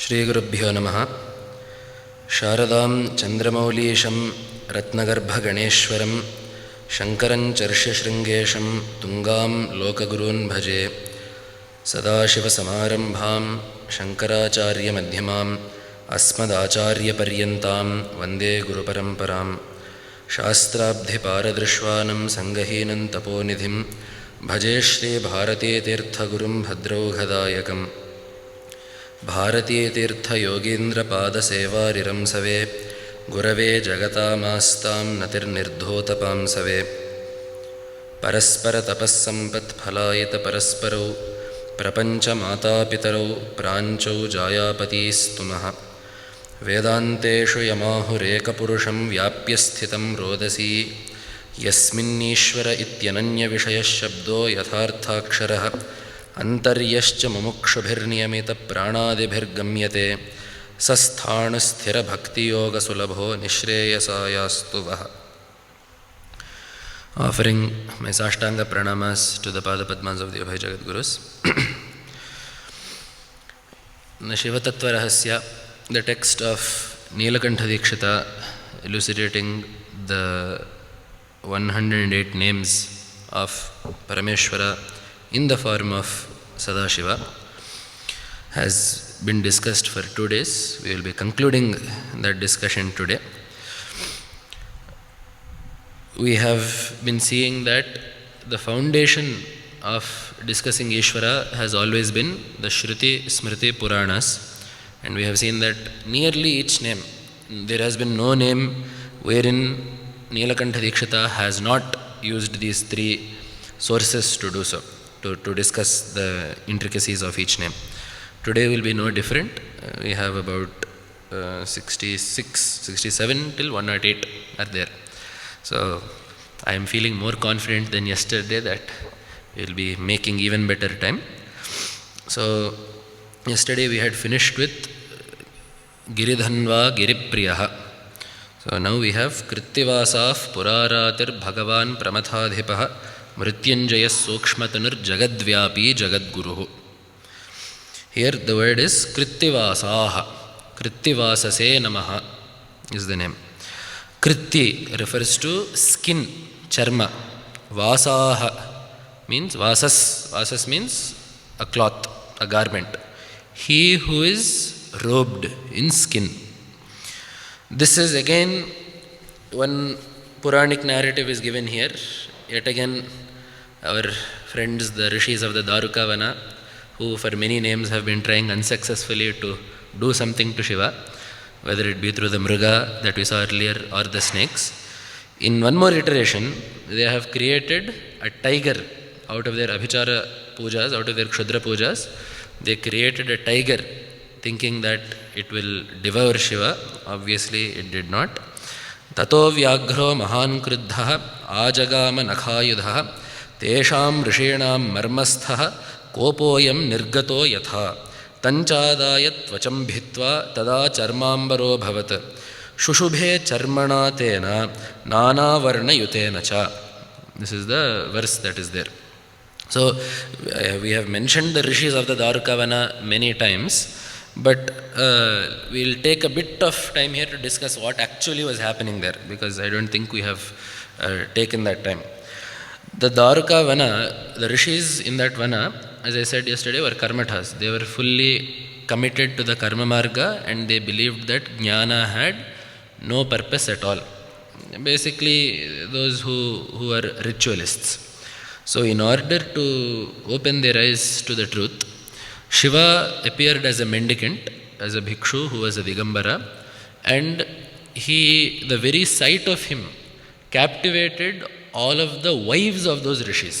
ಶ್ರೀಗುರುಭ್ಯೋ ನಮಃ. ಶಾರದಾಂ ಚಂದ್ರಮೌಳೀಶಂ ರತ್ನಗರ್ಭಗಣೇಶ್ವರಂ ಶಂಕರಂಚರ್ಷ್ಯಶೃಂಗೇಶಂ ತುಂಗಾಂ ಲೋಕಗುರೂನ್ ಭಜೆ. ಸದಾಶಿವಸಮಾರಂಭಾಂ ಶಂಕರಾಚಾರ್ಯಮಧ್ಯಮಾಂ ಅಸ್ಮದಾಚಾರ್ಯಪರ್ಯಂತಾಂ ವಂದೇ ಗುರುಪರಂಪರಾಂ. ಶಾಸ್ತ್ರಾಬ್ಧಿಪಾರದೃಶ್ವಾನಂ ಸಂಗಹೀನಂ ತಪೋನಿಧಿಂ ಭಜೆ ಶ್ರೀಭಾರತೀತೀರ್ಥಗುರುಂ ಭದ್ರೌಘದಾಯಕಂ. ಭಾರತೀತೀರ್ಥಯೋಗೀಂದ್ರಪಾದಸೇವಾರಿರಂಸವೇ ಗುರವೇ ಜಗತಾಮಾಸ್ತಾಂ ನತಿರ್ನಿರ್ಧೋತಪಾಂಸವೇ. ಪರಸ್ಪರತಪಸ್ಸಂಪತ್ಫಲಾಯಿತಪರಸ್ಪರೌ ಪ್ರಪಂಚಮಾತಾಪಿತರೌ ಪ್ರಾಂಚೌ ಜಾಯಾಪತೀಸ್ತುಮಃ. ವೇದಾಂತೇಷು ಯಮಾಹುರೇಕಪುರುಷಂ ವ್ಯಾಪ್ಯಸ್ಥಿತಂ ರೋದಸೀ ಯಸ್ಮಿನ್ನೀಶ್ವರ ಇತ್ಯನನ್ಯವಿಷಯಃ ಶಬ್ದೋ ಯಥಾರ್ಥಾಕ್ಷರಃ ಅಂತರ್ಯಶ್ಚ ಮುಮುಕ್ಷುಭಿರ್ನಿಯಮಿತಪ್ರಾಣಾದಿಭಿರ್ಗಮ್ಯತೆ. ಸಸ್ಥಾಣುಸ್ಥಿರಭಕ್ತಿಯೋಗಸುಲಭೋ ನಿಶ್ರೇಯಸಾಯಾಸ್ತು ವಃ. Offering my Sashtanga Pranamas to the Pada Padmas of the Abhay Jagadgurus. The Shiva Tattva Rahasya, the text of Nilakantha Dikshita elucidating the 108 names of Parameshwara in the form of Sadashiva, has been discussed for 2 days. We will be concluding that discussion today. We have been seeing that the foundation of discussing Ishvara has always been the Shruti, Smriti, Puranas, and we have seen that nearly each name, there has been no name wherein Nilakantha Dikshita has not used these 3 sources to do so, to discuss the intricacies of each name. Today will be no different. We have about 66, 67 till 108 are there. So I am feeling more confident than yesterday that we will be making even better time. So yesterday we had finished with Giridhanva Giripriyaha. So now we have Krttivasas Puraratir Bhagavan Pramathadhipa Mrtyunjaya Sukshmatanu Jagadvyapi Jagadguru. Here the word is Krttivasaha. Krttivasase Namaha is the name. Kritti refers to skin, charma. Vasaha means vasas. Vasas means a cloth, a garment. He who is robed in skin. This is again one Puranic narrative is given here. Yet again our friends, the rishis of the Dwarukavana, who for many names have been trying unsuccessfully to do something to Shiva, whether it be through the mruga that we saw earlier or the snakes. In one more iteration, they have created a tiger out of their abhichara pujas, out of their kshudra pujas. They created a tiger thinking that it will devour Shiva. Obviously it did not. Tato vyagro mahan kruddha ajagama nakhayudha tesham rishenam marmastha kopoyam nirgato yatha tanchadayat vacham bhitva tada charmambaro bhavat shushubhe charmana tena nana varna yutena cha. This is the verse that is there. So we have mentioned the rishis of the Dwarukavana many times, but we will take a bit of time here to discuss what actually was happening there, because I don't think we have taken that time. The Dwarukavana, the rishis in that vana, as I said yesterday, were karmathas. They were fully committed to the karma marga, and they believed that jnana had no purpose at all. Basically, those who are ritualists. So in order to open their eyes to the truth, Shiva appeared as a mendicant, as a bhikshu who was a Digambara, and the very sight of him captivated all of the wives of those rishis.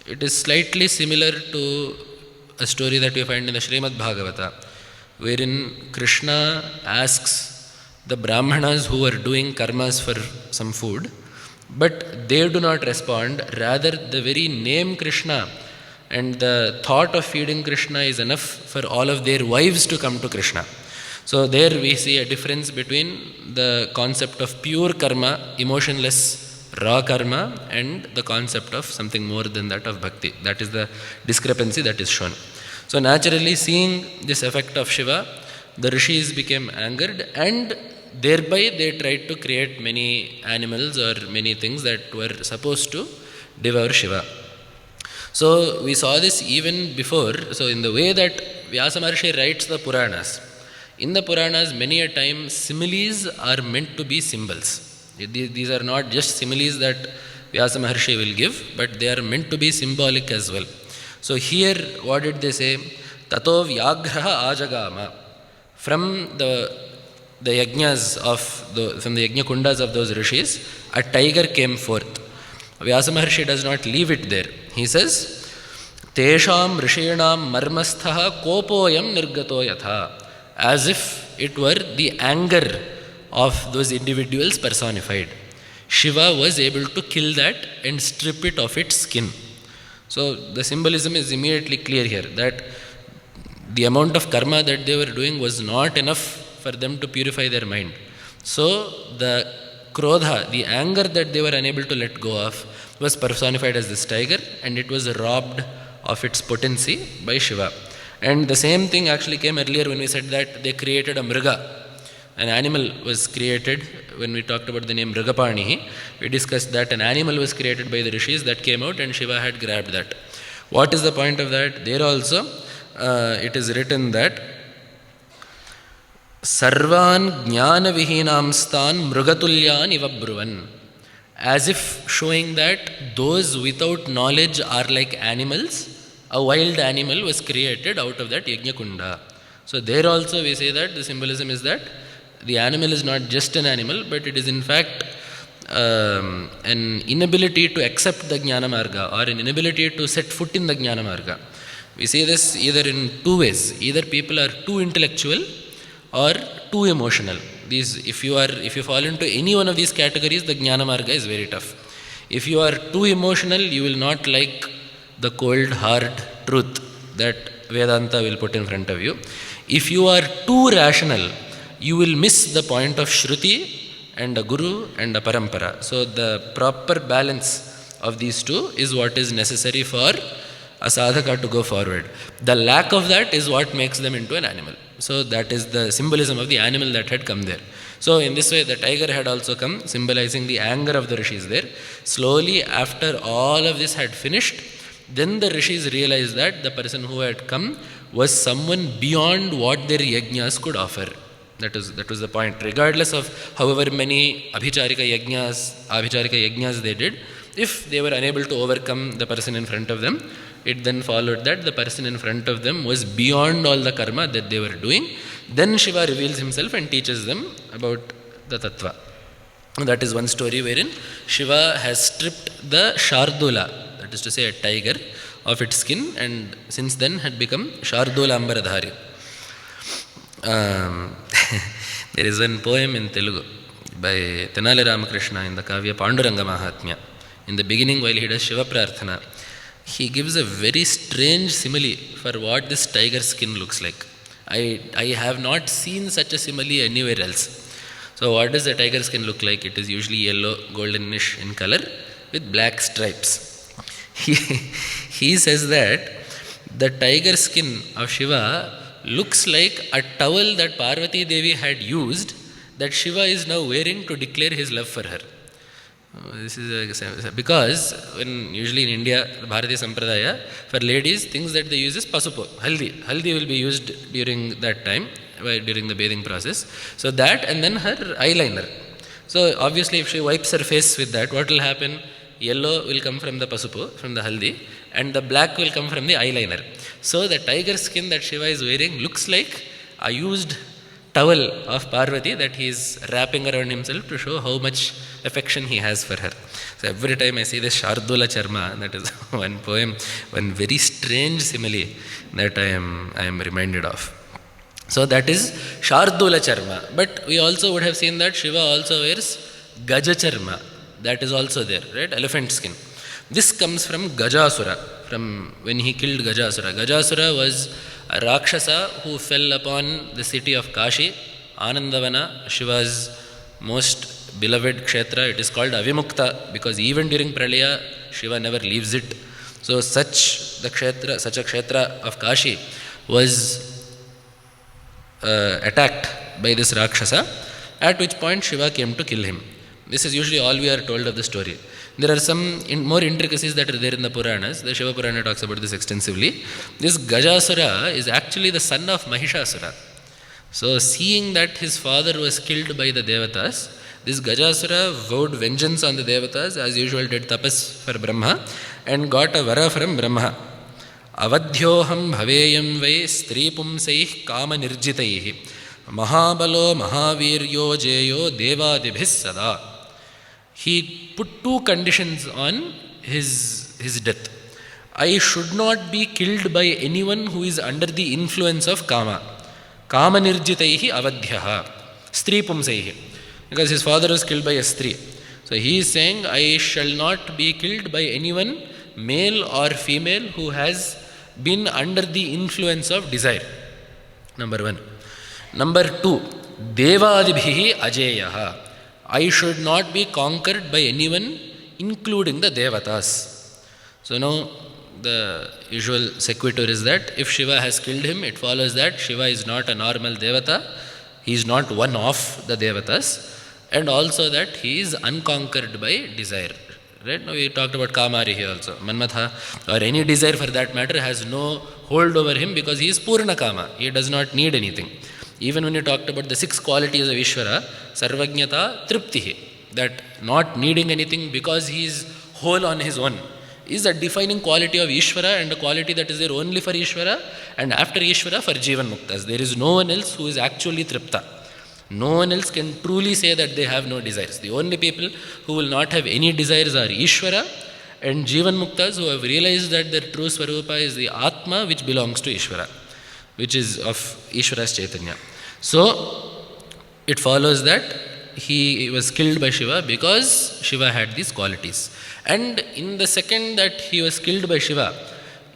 It is slightly similar to a story that we find in the Srimad Bhagavata, wherein Krishna asks the Brahmanas who are doing karmas for some food, but they do not respond. Rather, the very name Krishna and the thought of feeding Krishna is enough for all of their wives to come to Krishna. So there we see a difference between the concept of pure karma, emotionless raw karma, and the concept of something more than that of bhakti. That is the discrepancy that is shown. So naturally, seeing this effect of Shiva, the rishis became angered, and thereby they tried to create many animals or many things that were supposed to devour Shiva. So we saw this even before. So in the way that Vyasa Maharshi writes the Puranas, in the Puranas many a time similes are meant to be symbols. These are not just similes that Vyasa Maharshi will give, but they are meant to be symbolic as well. So here, what did they say? Tato Vyagraha Ajagama. From the yajnas from the yajna kundas of those rishis, a tiger came forth. Vyasa Maharshi does not leave it there. He says, Tesham rishinam marmasthaha kopoyam nirgato yatha. As if it were the anger of those individuals personified. Shiva was able to kill that and strip it of its skin. So the symbolism is immediately clear here, that the amount of karma that they were doing was not enough for them to purify their mind. So the krodha, the anger that they were unable to let go of, was personified as this tiger, and it was robbed of its potency by Shiva. And the same thing actually came earlier when we said that they created a mriga. An animal was created. When we talked about the name Mrigapanihi, we discussed that an animal was created by the rishis that came out, and Shiva had grabbed that. What is the point of that? There also it is written that Sarvan Jnana Vihinam Stan Mrugatulyan Ivabruvan, as if showing that those without knowledge are like animals. A wild animal was created out of that Yajna Kunda. So there also we say that the symbolism is that the animal is not just an animal, but it is in fact an inability to accept the Jnana Marga, or an inability to set foot in the Jnana Marga. We see this either in two ways. Either people are too intellectual or too emotional. If you fall into any one of these categories, the Jnana Marga is very tough. If you are too emotional, you will not like the cold, hard truth that Vedanta will put in front of you. If you are too rational, you will miss the point of Shruti and a Guru and a Parampara. So the proper balance of these two is what is necessary for a sadhaka to go forward. The lack of that is what makes them into an animal. So that is the symbolism of the animal that had come there. So in this way, the tiger had also come, symbolizing the anger of the rishis there. Slowly, after all of this had finished, then the rishis realized that the person who had come was someone beyond what their yajnas could offer. That was the point. Regardless of however many abhicharika yajnas they did, if they were unable to overcome the person in front of them, it then followed that the person in front of them was beyond all the karma that they were doing. Then Shiva reveals himself and teaches them about the tattva. That is one story wherein Shiva has stripped the Shardula, that is to say a tiger, of its skin, and since then had become Shardula Ambaradhari. There is one poem in Telugu by Tenali Ramakrishna in the Kavya Panduranga Mahatmya. In the beginning, while he does Shiva Prarthana, he gives a very strange simile for what this tiger skin looks like. I have not seen such a simile anywhere else. So what does the tiger skin look like? It is usually yellow, goldenish in color with black stripes. He says that the tiger skin of Shiva looks like a towel that Parvati Devi had used that Shiva is now wearing to declare his love for her. This is because when usually in India, Bharatiya Sampradaya, for ladies, things that they use is pasupu, haldi. Haldi will be used during that time, during the bathing process. So that, and then her eyeliner. So obviously if she wipes her face with that, what will happen? Yellow will come from the pasupu, from the haldi, and the black will come from the eyeliner. So the tiger skin that Shiva is wearing looks like a used towel of Parvati that he is wrapping around himself to show how much affection he has for her. So every time I see this Shardula Charma, that is one poem, one very strange simile that I am reminded of. So that is Shardula Charma. But we also would have seen that Shiva also wears Gaja Charma. That is also there, right? Elephant skin. This comes from Gajasura, from when he killed Gajasura. Gajasura was a Rakshasa who fell upon the city of Kashi, Anandavana, Shiva's most beloved kshetra. It is called Avimukta because even during Pralaya, Shiva never leaves it. So such a kshetra of Kashi was attacked by this Rakshasa, at which point Shiva came to kill him. This is usually all we are told of the story. There are some more intricacies that are there in the Puranas. The Shiva Purana talks about this extensively. This Gajasura is actually the son of Mahishasura. So seeing that his father was killed by the Devatas, this Gajasura vowed vengeance on the Devatas, as usual did tapas for Brahma, and got a vara from Brahma. Avadhyoham bhaveyam vai stri pumsaih kama nirjitaih mahabalo mahaviryo jeyo devadibhis sada. He put two conditions on his death. I should not be killed by anyone who is under the influence of kama. Kama nirjitaihi avadhyaha. Stri pumsaihi. Because his father was killed by a stri. So he is saying, I shall not be killed by anyone, male or female, who has been under the influence of desire. Number one. Number two. Devadibhihi ajeyaha. I should not be conquered by anyone, including the Devatas. So now the usual sequitur is that if Shiva has killed him, it follows that Shiva is not a normal Devata, he is not one of the Devatas, and also that he is unconquered by desire. Right? Now we talked about Kamari here also. Manmatha or any desire for that matter has no hold over him because he is Purna Kama. He does not need anything. Even when you talked about the 6 qualities of Ishvara, Sarvajnata Triptihi, that not needing anything because he is whole on his own, is a defining quality of Ishvara and a quality that is there only for Ishvara and after Ishvara for Jivan Muktas. There is no one else who is actually Tripta. No one else can truly say that they have no desires. The only people who will not have any desires are Ishvara and Jivan Muktas, who have realized that their true Swarupa is the Atma which belongs to Ishvara, which is of Ishvara's Chaitanya. So it follows that he was killed by Shiva because Shiva had these qualities. And in the second that he was killed by Shiva,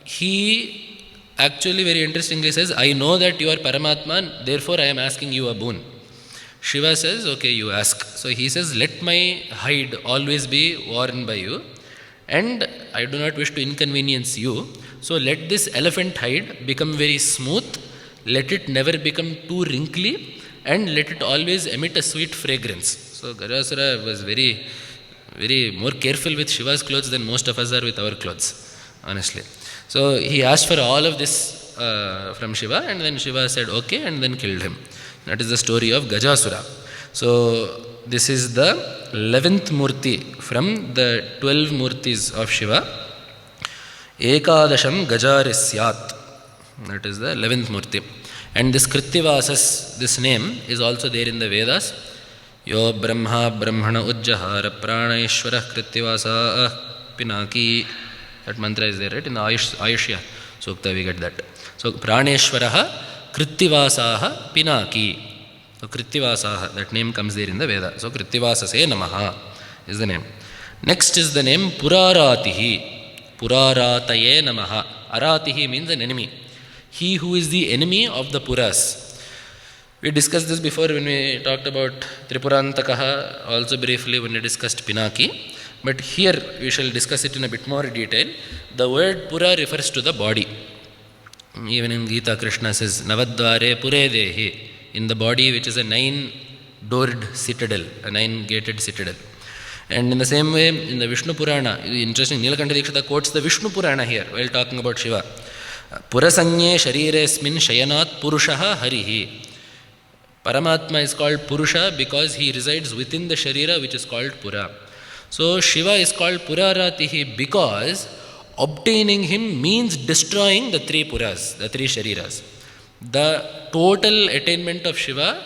he actually very interestingly says, I know that you are Paramatma, therefore I am asking you a boon. Shiva says, okay, you ask. So he says, let my hide always be worn by you, and I do not wish to inconvenience you. So let this elephant hide become very smooth, let it never become too wrinkly, and let it always emit a sweet fragrance. So Gajasura was very more careful with Shiva's clothes than most of us are with our clothes, honestly. So he asked for all of this from Shiva, and then Shiva said okay, and then killed him. That is the story of Gajasura. So this is the 11th Murti from the 12 Murtis of Shiva. Ekadasham Gajarisyat. That is the 11th Murti. And this Krttivasas, this name is also there in the Vedas. Yo Brahma Brahmana Ujjahara Pranaishwara Krttivasa Pinaki. That mantra is there, right? In the Ayushya Sukta we get that. So Praneshwaraha Krttivasaha Pinaki. So Krttivasaha, that name comes there in the Veda. So Krttivasase Namaha is the name. Next is the name Puraratihi. Purarataye Namaha. Aratihi means an enemy. He who is the enemy of the Puras. We discussed this before when we talked about Tripurantakaha, also briefly when we discussed Pinaki. But here we shall discuss it in a bit more detail. The word Pura refers to the body. Even in Gita, Krishna says, Navadvare Pure Dehi, in the body which is a 9-doored citadel, a 9-gated citadel. And in the same way, in the Vishnu Purana, interesting, Nilakanta Dikshita quotes the Vishnu Purana here while talking about Shiva. Purasanye Shariresmin Shayanat Purushaha Harihi. Paramatma is called Purusha because he resides within the Sharira which is called Pura. So Shiva is called Puraratihi because obtaining him means destroying the 3 Puras, the 3 Shariras. The total attainment of Shiva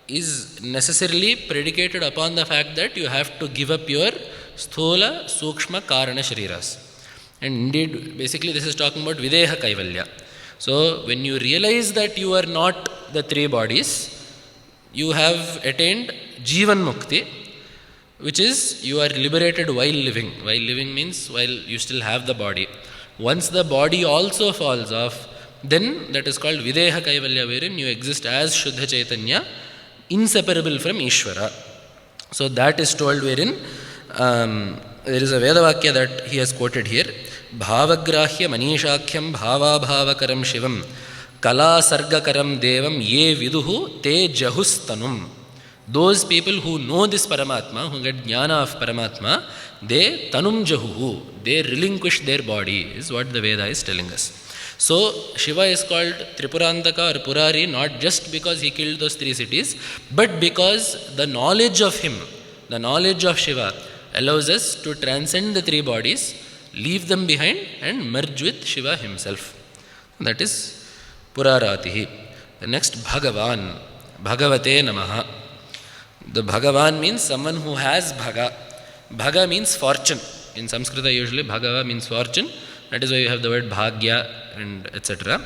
is necessarily predicated upon the fact that you have to give up your Sthula, Sukshma, Karana Shariras. And indeed, basically this is talking about Videha Kaivalya. So when you realize that you are not the 3 bodies, you have attained Jivan Mukti, which is you are liberated while living. While living means while you still have the body. Once the body also falls off, then that is called Videha Kaivalya, wherein you exist as Shuddha Chaitanya, inseparable from Ishvara. So that is told wherein there is a Vedavakya that he has quoted here. bhavagrahya manishakyam bhavabhavakaram shivam kalasargakaram devam ye viduhu te jahustanum. Those people who know this Paramatma, who get jnana of Paramatma, they tanum jahuhu, they relinquish their body, is what the Veda is telling us. So Shiva is called Tripurantaka or Purari not just because he killed those 3 cities, but because the knowledge of him, the knowledge of Shiva, allows us to transcend the 3 bodies, leave them behind and merge with Shiva himself. That is Purarati. The next, Bhagavan, Bhagavate Namaha. The Bhagavan means someone who has Bhaga. Bhaga means fortune. In Sanskrit usually Bhagava means fortune. That is why you have the word Bhagya and etc.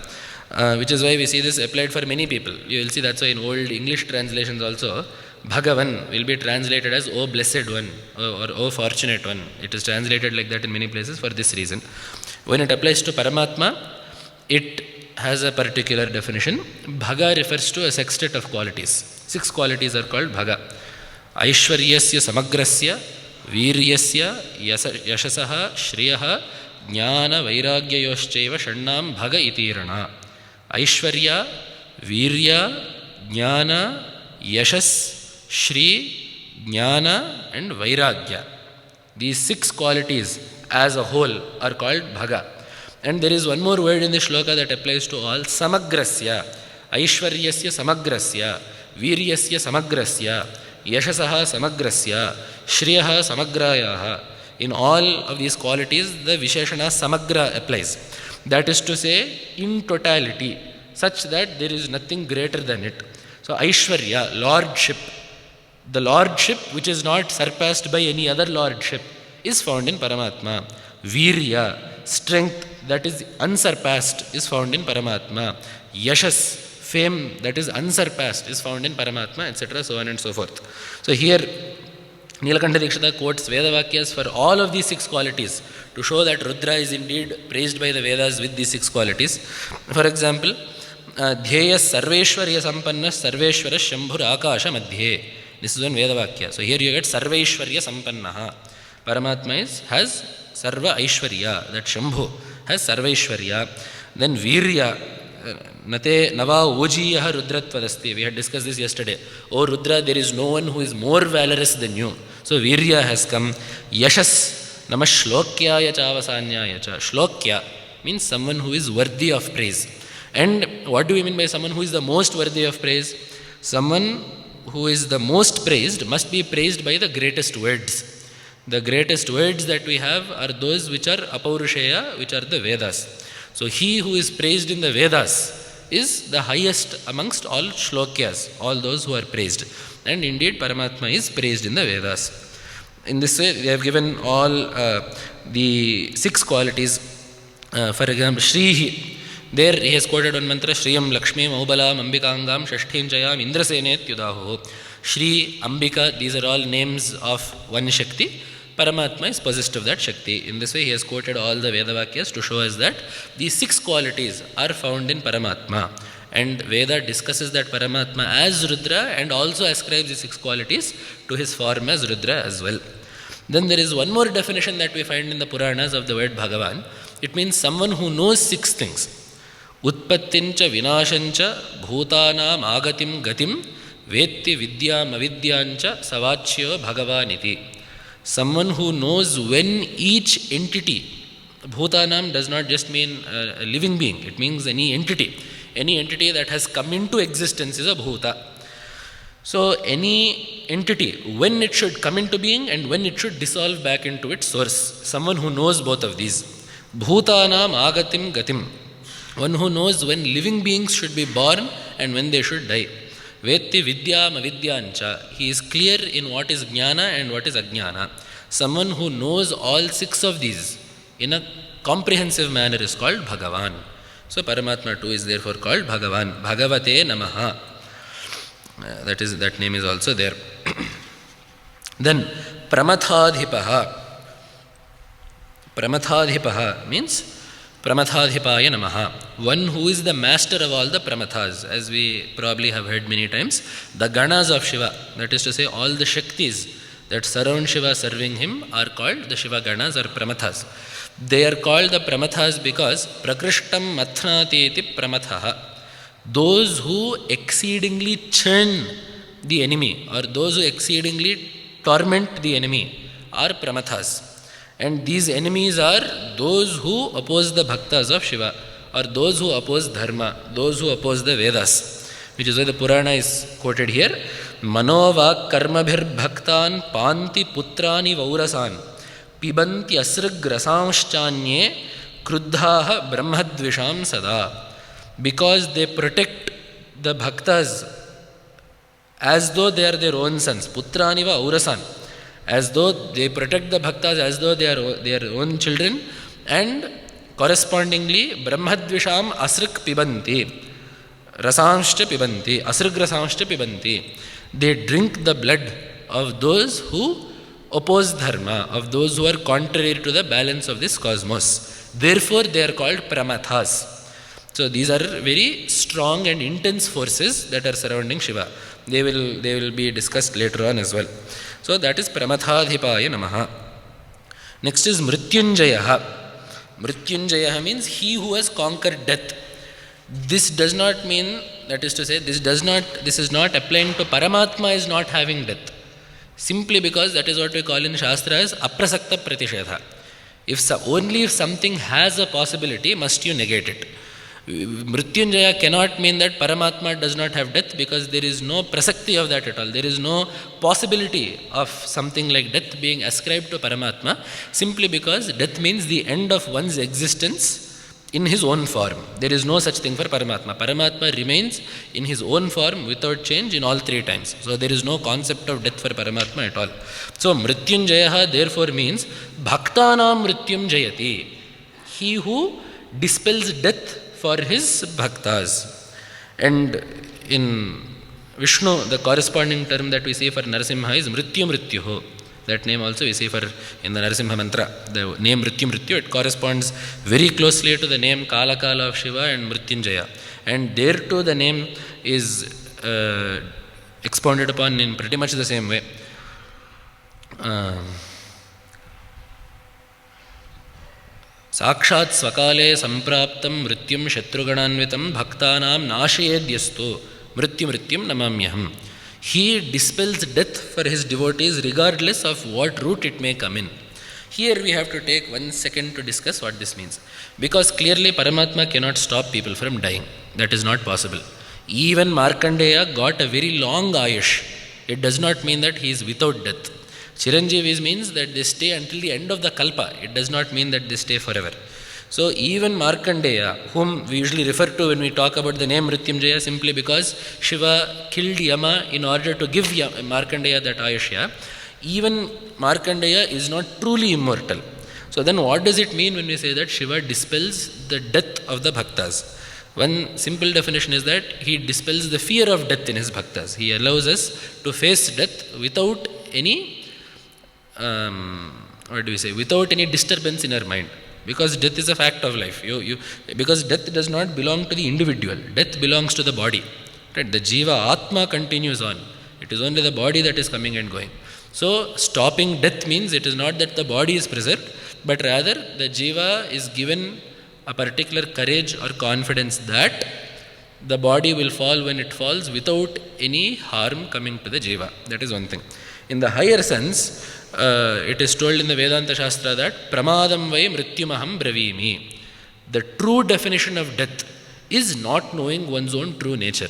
Which is why we see this applied for many people. You will see that's why in old English translations also, Bhagavan will be translated as O blessed one or O fortunate one. It is translated like that in many places for this reason. When it applies to Paramatma, it has a particular definition. Bhaga refers to a sextet of qualities. 6 qualities are called Bhaga. Aishwaryasya samagrasya, Viryasya, Yashasaha, Shriyaha, Jnana, Vairagyayoschaiva, Shannam, Bhaga itirana. Aishwarya, Virya, Jnana, Yashas, Shri, Jnana and Vairagya. These 6 qualities as a whole are called Bhaga. And there is one more word in the shloka that applies to all. Samagrasya, Aishwaryasya samagrasya, Viryasya samagrasya, Yashasaha samagrasya, Shriyaha samagrayaha. In all of these qualities, the Visheshana samagra applies. That is to say, in totality, such that there is nothing greater than it. So Aishwarya, lordship. The lordship which is not surpassed by any other lordship is found in Paramatma. Virya, strength that is unsurpassed is found in Paramatma. Yashas, fame that is unsurpassed is found in Paramatma, etc. so on and so forth. So here Nilakantha Dikshita quotes Vedavakyas for all of these 6 qualities to show that Rudra is indeed praised by the Vedas with these 6 qualities. For example, Dhyaya Sarveshwarya Sampanna Sarveshwara Shambhur Akasha Madhye. This is one Vedavakya. So here you get Sarveshwarya Sampannaha. Paramatma has Sarva Aishwarya, that Shambhu has Sarveshwarya. Then Virya, Nate Nava Ojiyaha Rudratvadasti. We had discussed this yesterday. O Rudra, there is no one who is more valorous than you. So Virya has come. Yashas, Nama Shlokyaya Chavasanyaya Cha. Shlokya means someone who is worthy of praise. And what do we mean by someone who is the most worthy of praise? Someone who is the most praised must be praised by the greatest words. The greatest words that we have are those which are Apaurusheya, which are the Vedas. So he who is praised in the Vedas is the highest amongst all shlokyas, all those who are praised. And indeed Paramatma is praised in the Vedas. In this way we have given all the 6 qualities. For example, Shrihi. There he has quoted one mantra, Shriyam Lakshmi Maubala Ambikangam Shashtinjayam Indrasenet Yudahu. Shri, Ambika, these are all names of one Shakti. Paramatma is possessed of that Shakti. In this way he has quoted all the Vedavakyas to show us that these 6 qualities are found in Paramatma. And Veda discusses that Paramatma as Rudra and also ascribes the 6 qualities to his form as Rudra as well. Then there is one more definition that we find in the Puranas of the word Bhagavan. It means someone who knows 6 things. Utpattincha vinashancha bhutanam agatim gatim vetti vidyam avidyancha savachyo bhagavaniti. Someone who knows when each entity, bhutanam does not just mean a living being, it means any entity. Any entity that has come into existence is a bhuta. So any entity, when it should come into being and when it should dissolve back into its source. Someone who knows both of these. Bhutanam agatim gatim. One who knows when living beings should be born and when they should die. Vetti vidyam avidyancha. He is clear in what is jnana and what is ajnana. Someone who knows all 6 of these in a comprehensive manner is called Bhagavan. So Paramatma too is therefore called Bhagavan. Bhagavate Namaha. That name is also there. Then Pramathadhipa. Pramathadhipa means Pramathadhipaya Namaha. One who is the master of all the Pramathas, as we probably have heard many times. The Ganas of Shiva, that is to say all the Shaktis that surround Shiva serving him are called the Shiva Ganas or Pramathas. They are called the Pramathas because Prakrishtam Mathnati iti Pramathaha. Those who exceedingly churn the enemy, or those who exceedingly torment the enemy, are Pramathas. And these enemies are those who oppose the bhaktas of Shiva, or those who oppose Dharma, those who oppose the Vedas, which is why the Purana is quoted here. Manova karmabhir bhaktan panti putrani vaurasan pibanti asrag rasamshchanye kruddhaha brahmadvisham sada. Because they protect the bhaktas as though they are their own sons. Putrani va aurasan. As though they protect the bhaktas as though they are their own children, and correspondingly brahmadvisham asrik pibanti rasamshcha pibanti asrig rasamshcha pibanti. They drink the blood of those who oppose dharma, of those who are contrary to the balance of this cosmos. Therefore they are called pramathas. So these are very strong and intense forces that are surrounding Shiva. They will be discussed later on as well. So that is Pramathadhipaya Namaha. Next is Mrtyunjaya. Mrtyunjaya means he who has conquered death. This does not mean, that is to say, this is not applying to Paramatma is not having death. Simply because that is what we call in Shastra as aprasakta pratishedha. Only if something has a possibility must you negate it. Mrityunjaya cannot mean that Paramatma does not have death, because there is no prasakti of that at all. There is no possibility of something like death being ascribed to Paramatma, simply because death means the end of one's existence in his own form. There is no such thing for Paramatma. Paramatma remains in his own form without change in all three times. So there is no concept of death for Paramatma at all. So Mrityunjaya therefore means Bhaktanam Mrityunjayati. He who dispels death for his bhaktas. And in Vishnu, the corresponding term that we see for Narasimha is Mrityu Mrityuho. That name also we see for in the Narasimha mantra. The name Mrityu Mrityu, it corresponds very closely to the name Kala Kala of Shiva and Mrityunjaya. And there too the name is expounded upon in pretty much the same way. Sakshat Svakale Sampraptam Mrityum Shatrugananvitam Bhaktanam Nashayedyastu Mrityu Mrityum Namamyaham. He dispels death for his devotees regardless of what route it may come in. Here we have to take 1 second to discuss what this means. Because clearly Paramatma cannot stop people from dying. That is not possible. Even Markandeya got a very long Ayush. It does not mean that he is without death. Chiranjeevis means that they stay until the end of the kalpa. It does not mean that they stay forever. So even Markandeya, whom we usually refer to when we talk about the name Mrityunjaya, simply because Shiva killed Yama in order to give Markandeya that Ayushya, even Markandeya is not truly immortal. So then what does it mean when we say that Shiva dispels the death of the bhaktas? One simple definition is that he dispels the fear of death in his bhaktas. He allows us to face death without any without any disturbance in our mind, because death is a fact of life. Because death does not belong to the individual. Death belongs to the body. Right? The Jiva Atma continues on. It is only the body that is coming and going. So stopping death means it is not that the body is preserved, but rather the Jiva is given a particular courage or confidence that the body will fall when it falls without any harm coming to the Jiva. That is one thing. In the higher sense, it is told in the Vedanta Shastra that Pramadam vai mrityumaham bravimi. The true definition of death is not knowing one's own true nature.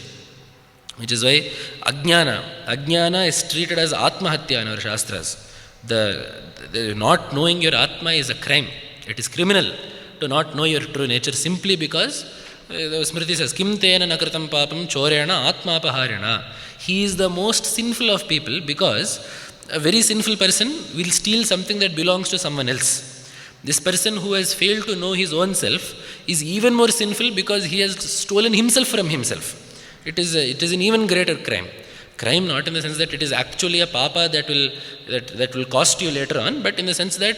Which is why Ajnana is treated as Atmahatya in our Shastras. The not knowing your Atma is a crime. It is criminal to not know your true nature, simply because the Smriti says, Kim tena nakritam papam chorena atmapaharena. He is the most sinful of people, because a very sinful person will steal something that belongs to someone else. This person who has failed to know his own self is even more sinful because he has stolen himself from himself. It is an even greater crime. Crime not in the sense that it is actually a papa that will cost you later on, but in the sense that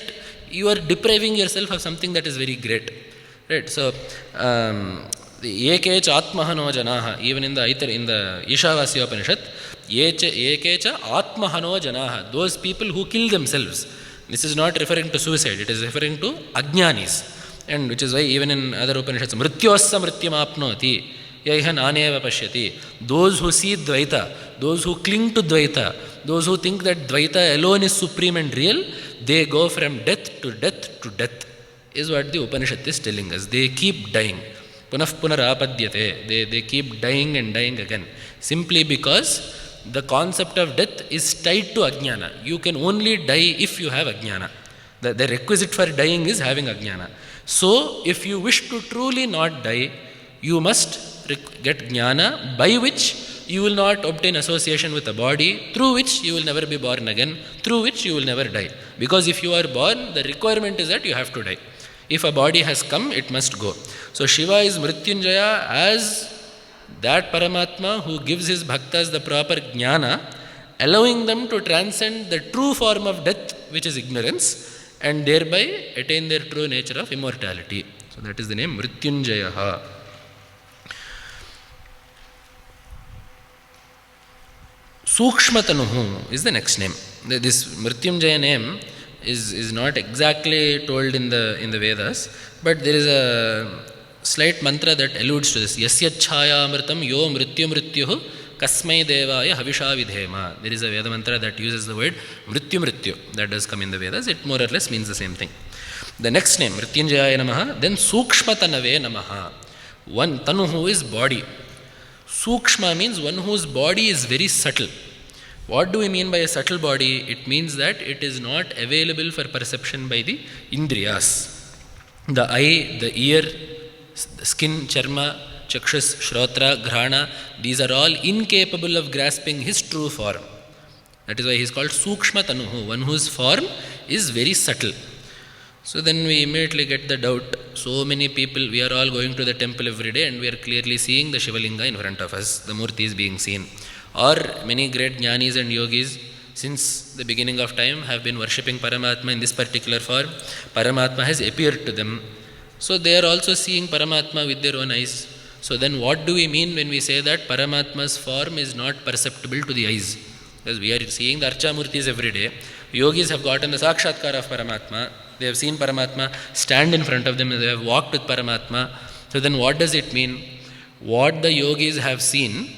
you are depriving yourself of something that is very great. Right? So the Ekecha Atmahano Janaha, even in the Ishavasya Upanishad, Ekecha Atmahano Janaha, those people who kill themselves, This is not referring to suicide, it is referring to ajnanis. And which is why even in other Upanishads, mrityosya mrityamapnoti yaiha naneva pashyati. Those who see Dvaita, those who cling to Dvaita, those who think that Dvaita alone is supreme and real, they go from death to death to death, is what the Upanishad is telling us. They keep dying. Punah punarapadyate. They keep dying and dying again. Simply because the concept of death is tied to ajnana. You can only die if you have ajnana. The requisite for dying is having ajnana. So, if you wish to truly not die, you must get jnana, by which you will not obtain association with a body, through which you will never be born again, through which you will never die. Because if you are born, the requirement is that you have to die. If a body has come, it must go. So, Shiva is Mrtyunjaya as that Paramatma who gives his bhaktas the proper jnana, allowing them to transcend the true form of death, which is ignorance, and thereby attain their true nature of immortality. So that is the name Mrtyunjaya. Sukshmatanu is the next name. This Mrtyunjaya name is not exactly told in the Vedas, but there is a slight mantra that alludes to this. Yasya chhayamritam yo mrityuh kasmai devaya havisha vidhema. There is a Veda mantra that uses the word mrityu. That does come in the Vedas. It more or less means the same thing. The next name, Mrtyunjaya namaha, then Sukshmatanave namaha. One, tanuhu is body. Sukshma means one whose body is very subtle. What do we mean by a subtle body? It means that it is not available for perception by the indriyas. The eye, the ear, the skin, charma, chakshus, shrotra, ghrana, these are all incapable of grasping his true form. That is why he is called Sukshmatanuhu, one whose form is very subtle. So then we immediately get the doubt. So many people, we are all going to the temple every day and we are clearly seeing the Shivalinga in front of us, the Murti is being seen. Or many great jnanis and yogis since the beginning of time have been worshipping Paramatma in this particular form. Paramatma has appeared to them. So they are also seeing Paramatma with their own eyes. So then what do we mean when we say that Paramatma's form is not perceptible to the eyes? Because we are seeing the Archa Murtis every day. Yogis have gotten the Sakshatkara of Paramatma. They have seen Paramatma stand in front of them and they have walked with Paramatma. So then what does it mean? What the yogis have seen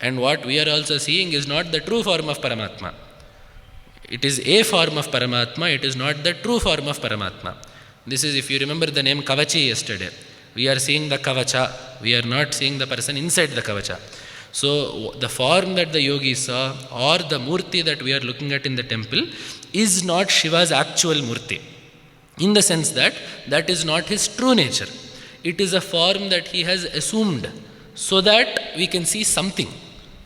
and what we are also seeing is not the true form of Paramatma. It is a form of Paramatma, it is not the true form of Paramatma. This is, if you remember the name Kavachi yesterday, we are seeing the Kavacha, we are not seeing the person inside the Kavacha. So the form that the yogis saw or the Murti that we are looking at in the temple is not Shiva's actual Murti. In the sense that that is not his true nature. It is a form that he has assumed so that we can see something.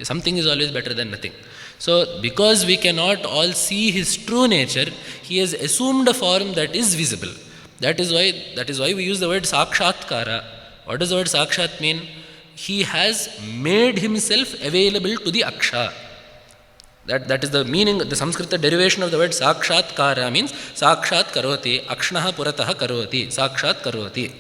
Something is always better than nothing. So because we cannot all see his true nature, he has assumed a form that is visible. That is why we use the word Sakshatkara. What does the word Sakshat mean? He has made himself available to the Aksha. That is the meaning, the Sanskrit derivation of the word Sakshatkara means Sakshat karoti, Akshnaha purataha karoti, Sakshat karoti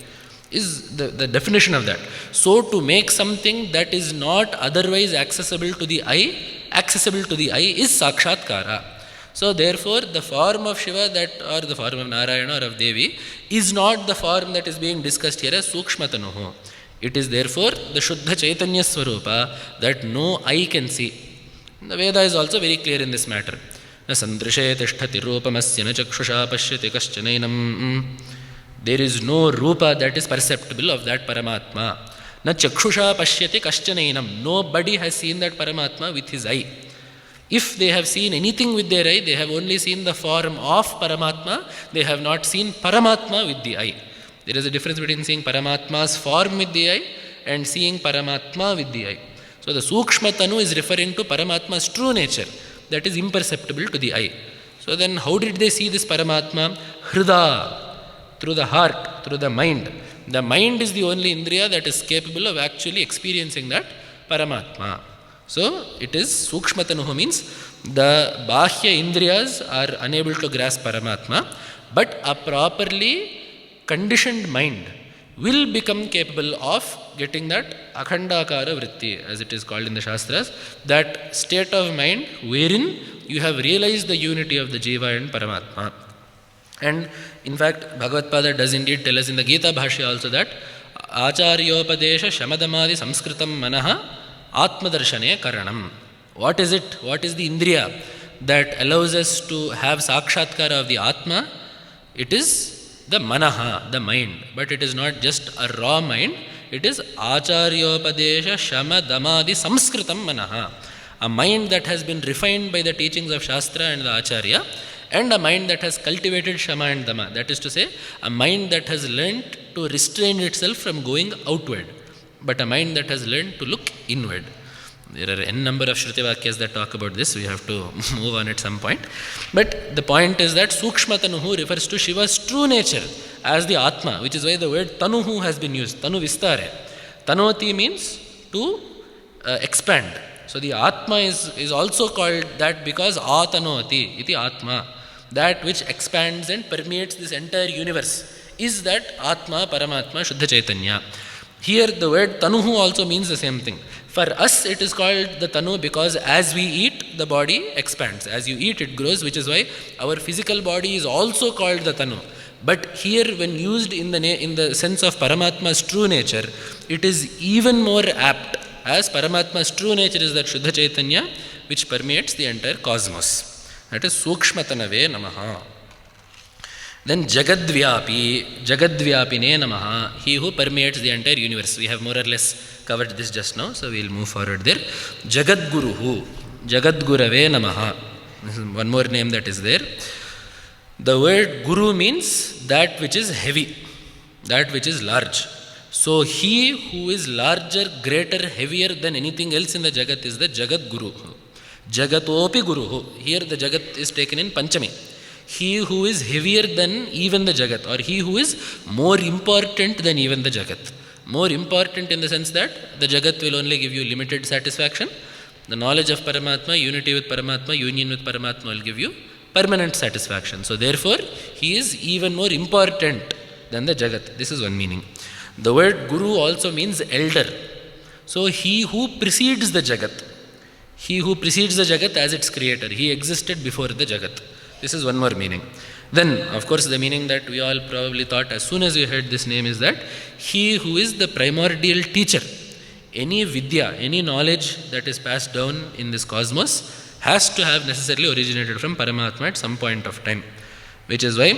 is the definition of that. So to make something that is not otherwise accessible to the eye is Sakshatkara. So therefore the form of Shiva or the form of Narayana or of Devi is not the form that is being discussed here as Sukshmatanuhu. It is therefore the Shuddha Chaitanya Swarupa that no eye can see. The Veda is also very clear in this matter. Na sandrishe tishtati rupamasya na chakshusha pashyati kaschanainam. There is no rupa that is perceptible of that Paramatma. Na chakshusha pashyati kaschanainam. Nobody has seen that Paramatma with his eye. If they have seen anything with their eye, they have only seen the form of Paramatma. They have not seen Paramatma with the eye. There is a difference between seeing Paramatma's form with the eye and seeing Paramatma with the eye. So the Sukshmatanu is referring to Paramatma's true nature that is imperceptible to the eye. So then how did they see this Paramatma? Hrida, through the heart, through the mind. The mind is the only indriya that is capable of actually experiencing that Paramatma. So it is Sukshmatanuhu means the Bahya indriyas are unable to grasp Paramatma, but a properly conditioned mind will become capable of getting that Akhandakara Vritti, as it is called in the Shastras, that state of mind wherein you have realized the unity of the Jiva and Paramatma. And in fact, Bhagavad-pada does indeed tell us in the Gita Bhashya also that Acharyopadesha Shamadamadi Samskritam Manaha Atmadarshane Karanam. What is it? What is the Indriya that allows us to have Sakshatkara of the Atma? It is the Manaha, the mind. But it is not just a raw mind. It is Acharyopadesha Shamadamadi Samskritam Manaha. A mind that has been refined by the teachings of Shastra and the Acharya, and a mind that has cultivated Shama and Dama. That is to say, a mind that has learnt to restrain itself from going outward, but a mind that has learned to look inward. There are n number of Shruti Vakyas that talk about this. We have to move on at some point. But the point is that Sukshmatanu refers to Shiva's true nature as the Atma, which is why the word Tanuhu has been used. Tanu Vistare. Tanoti means to expand. So the Atma is also called that because Atanoti, iti Atma. That which expands and permeates this entire universe is that Atma, Paramatma, Shuddha Chaitanya. Here the word Tanuhu also means the same thing. For us it is called the Tanu because as we eat, the body expands. As you eat, it grows, which is why our physical body is also called the Tanu. But here when used in the sense of Paramatma's true nature, it is even more apt, as Paramatma's true nature is that Shuddha Chaitanya which permeates the entire cosmos. That is Sukshmatanave Namaha. Then Jagadvyapi, Jagadvyapine Namaha, he who permeates the entire universe. We have more or less covered this just now, so we will move forward there. Jagadguru, Jagadgurave Namaha. This is one more name that is there. The word Guru means that which is heavy, that which is large. So he who is larger, greater, heavier than anything else in the Jagat is the Jagadguru. Jagatopi Guru. Here the Jagat is taken in Panchami. He who is heavier than even the Jagat, or he who is more important than even the Jagat. More important in the sense that the Jagat will only give you limited satisfaction. The knowledge of Paramatma, unity with Paramatma, union with Paramatma will give you permanent satisfaction. So therefore, he is even more important than the Jagat. This is one meaning. The word Guru also means elder. So he who precedes the Jagat. He who precedes the Jagat as its creator. He existed before the Jagat. This is one more meaning. Then, of course, the meaning that we all probably thought as soon as we heard this name is that he who is the primordial teacher. Any vidya, any knowledge that is passed down in this cosmos has to have necessarily originated from Paramatma at some point of time. Which is why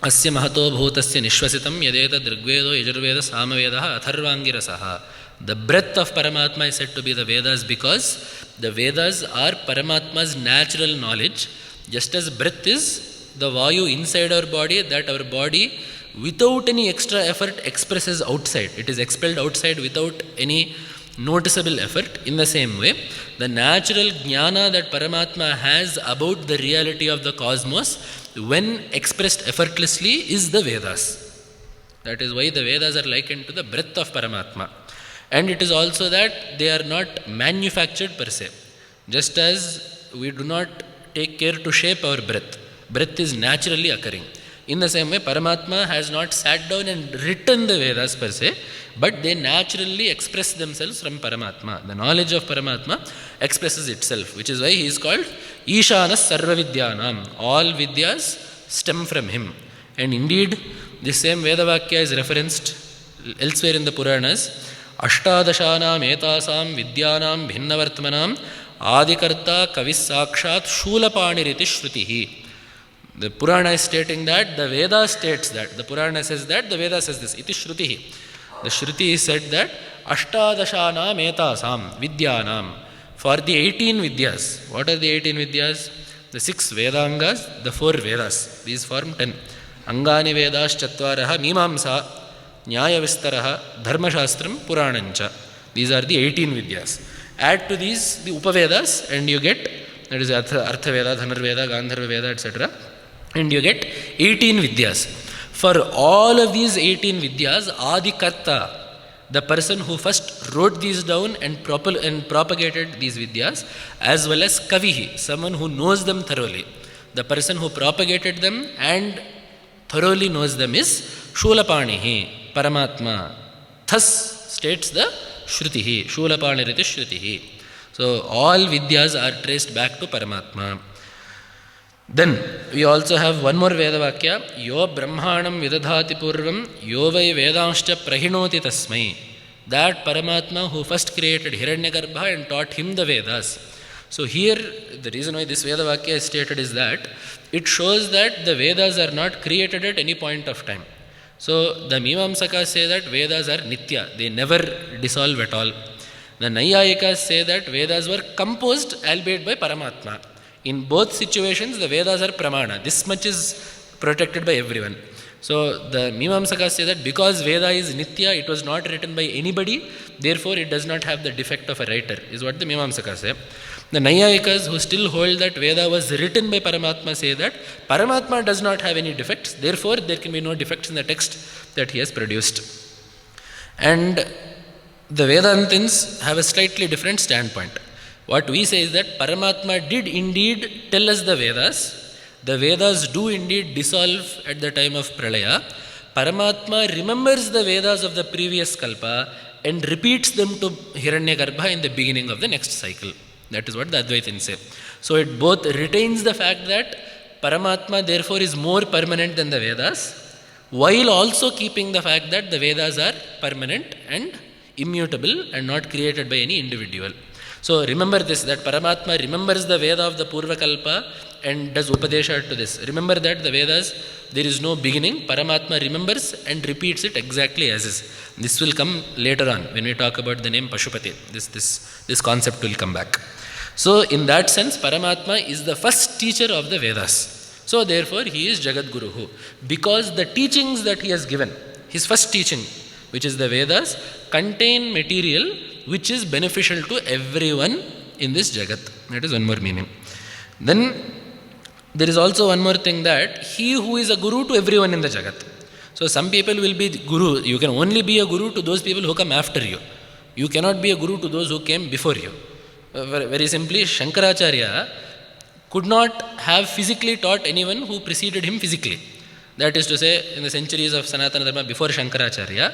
Asya Mahato Bhutasya Nishwasitam Yadeta Drigvedo Yajurveda Samaveda Atharvangirasaha. The breath of Paramatma is said to be the Vedas because the Vedas are Paramatma's natural knowledge, just as breath is the Vayu inside our body that our body without any extra effort expresses outside. It is expelled outside without any noticeable effort. In the same way, the natural jnana that Paramatma has about the reality of the cosmos when expressed effortlessly is the Vedas. That is why the Vedas are likened to the breath of Paramatma. And it is also that they are not manufactured per se. Just as we do not take care to shape our breath. Breath is naturally occurring. In the same way, Paramatma has not sat down and written the Vedas per se, but they naturally express themselves from Paramatma. The knowledge of Paramatma expresses itself, which is why he is called Ishanas Sarva Vidyanam. All Vidyas stem from him. And indeed, this same Vedavakya is referenced elsewhere in the Puranas. Ashtadashanam etasam vidyanam bhinnavartmanam adikarta kavis sakshat shulapaniriti shrutihi. The Purana is stating that, the Veda states that, the Purana says that, the Veda says this, iti shrutihi. The Shruti is said that Ashtadashanam etasam vidyanam. For the 18 Vidyas. What are the 18 Vidyas? The 6 Vedangas, the 4 Vedas. These form 10. Angani Vedas Chatvaraha Mimamsa Nyaya Vistaraha Dharma Shastram Puranancha. These are the 18 Vidyas. Add to these the Upavedas and you get, that is Artha Veda, Dhanarveda, Gandharva Veda, etc. And you get 18 Vidyas. For all of these 18 Vidyas, Adikarta, the person who first wrote these down and propagated these Vidyas, as well as Kavihi, someone who knows them thoroughly. The person who propagated them and thoroughly knows them is Shulapanihi, Paramatma. Thus states the Shrutihi, Shulapaniriti Shrutihi. So all Vidyas are traced back to Paramatma. Then we also have one more Veda Vakya, Yo Brahmanam Vidadhati Purvam, Yo Vai Vedanscha Prahinoti Tasmai. That Paramatma who first created Hiranyagarbha and taught him the Vedas. So here, the reason why this Veda Vakya is stated is that it shows that the Vedas are not created at any point of time. So the Mimamsakas say that Vedas are Nitya, they never dissolve at all. The Nayayikas say that Vedas were composed, albeit by Paramatma. In both situations, the Vedas are Pramana. This much is protected by everyone. So the Mimamsakas say that because Veda is Nitya, it was not written by anybody, therefore it does not have the defect of a writer, is what the Mimamsakas say. The Nayayikas, who still hold that Veda was written by Paramatma, say that Paramatma does not have any defects, therefore there can be no defects in the text that he has produced. And the Vedantins have a slightly different standpoint. What we say is that Paramatma did indeed tell us the Vedas. The Vedas do indeed dissolve at the time of Pralaya. Paramatma remembers the Vedas of the previous Kalpa and repeats them to Hiranyagarbha in the beginning of the next cycle. That is what the Advaitins say. So it both retains the fact that Paramatma therefore is more permanent than the Vedas, while also keeping the fact that the Vedas are permanent and immutable and not created by any individual. So remember this, that Paramatma remembers the Veda of the Purvakalpa and does Upadesha to this. Remember that the Vedas, there is no beginning. Paramatma remembers and repeats it exactly as is. This will come later on when we talk about the name Pashupati. This concept will come back. So in that sense, Paramatma is the first teacher of the Vedas. So therefore, he is Jagadguru. Because the teachings that he has given, his first teaching, which is the Vedas, contain material which is beneficial to everyone in this Jagat. That is one more meaning. Then there is also one more thing, that he who is a guru to everyone in the Jagat. So some people will be guru. You can only be a guru to those people who come after you. You cannot be a guru to those who came before you. Very simply, Shankaracharya could not have physically taught anyone who preceded him physically. That is to say, in the centuries of Sanatana Dharma before Shankaracharya,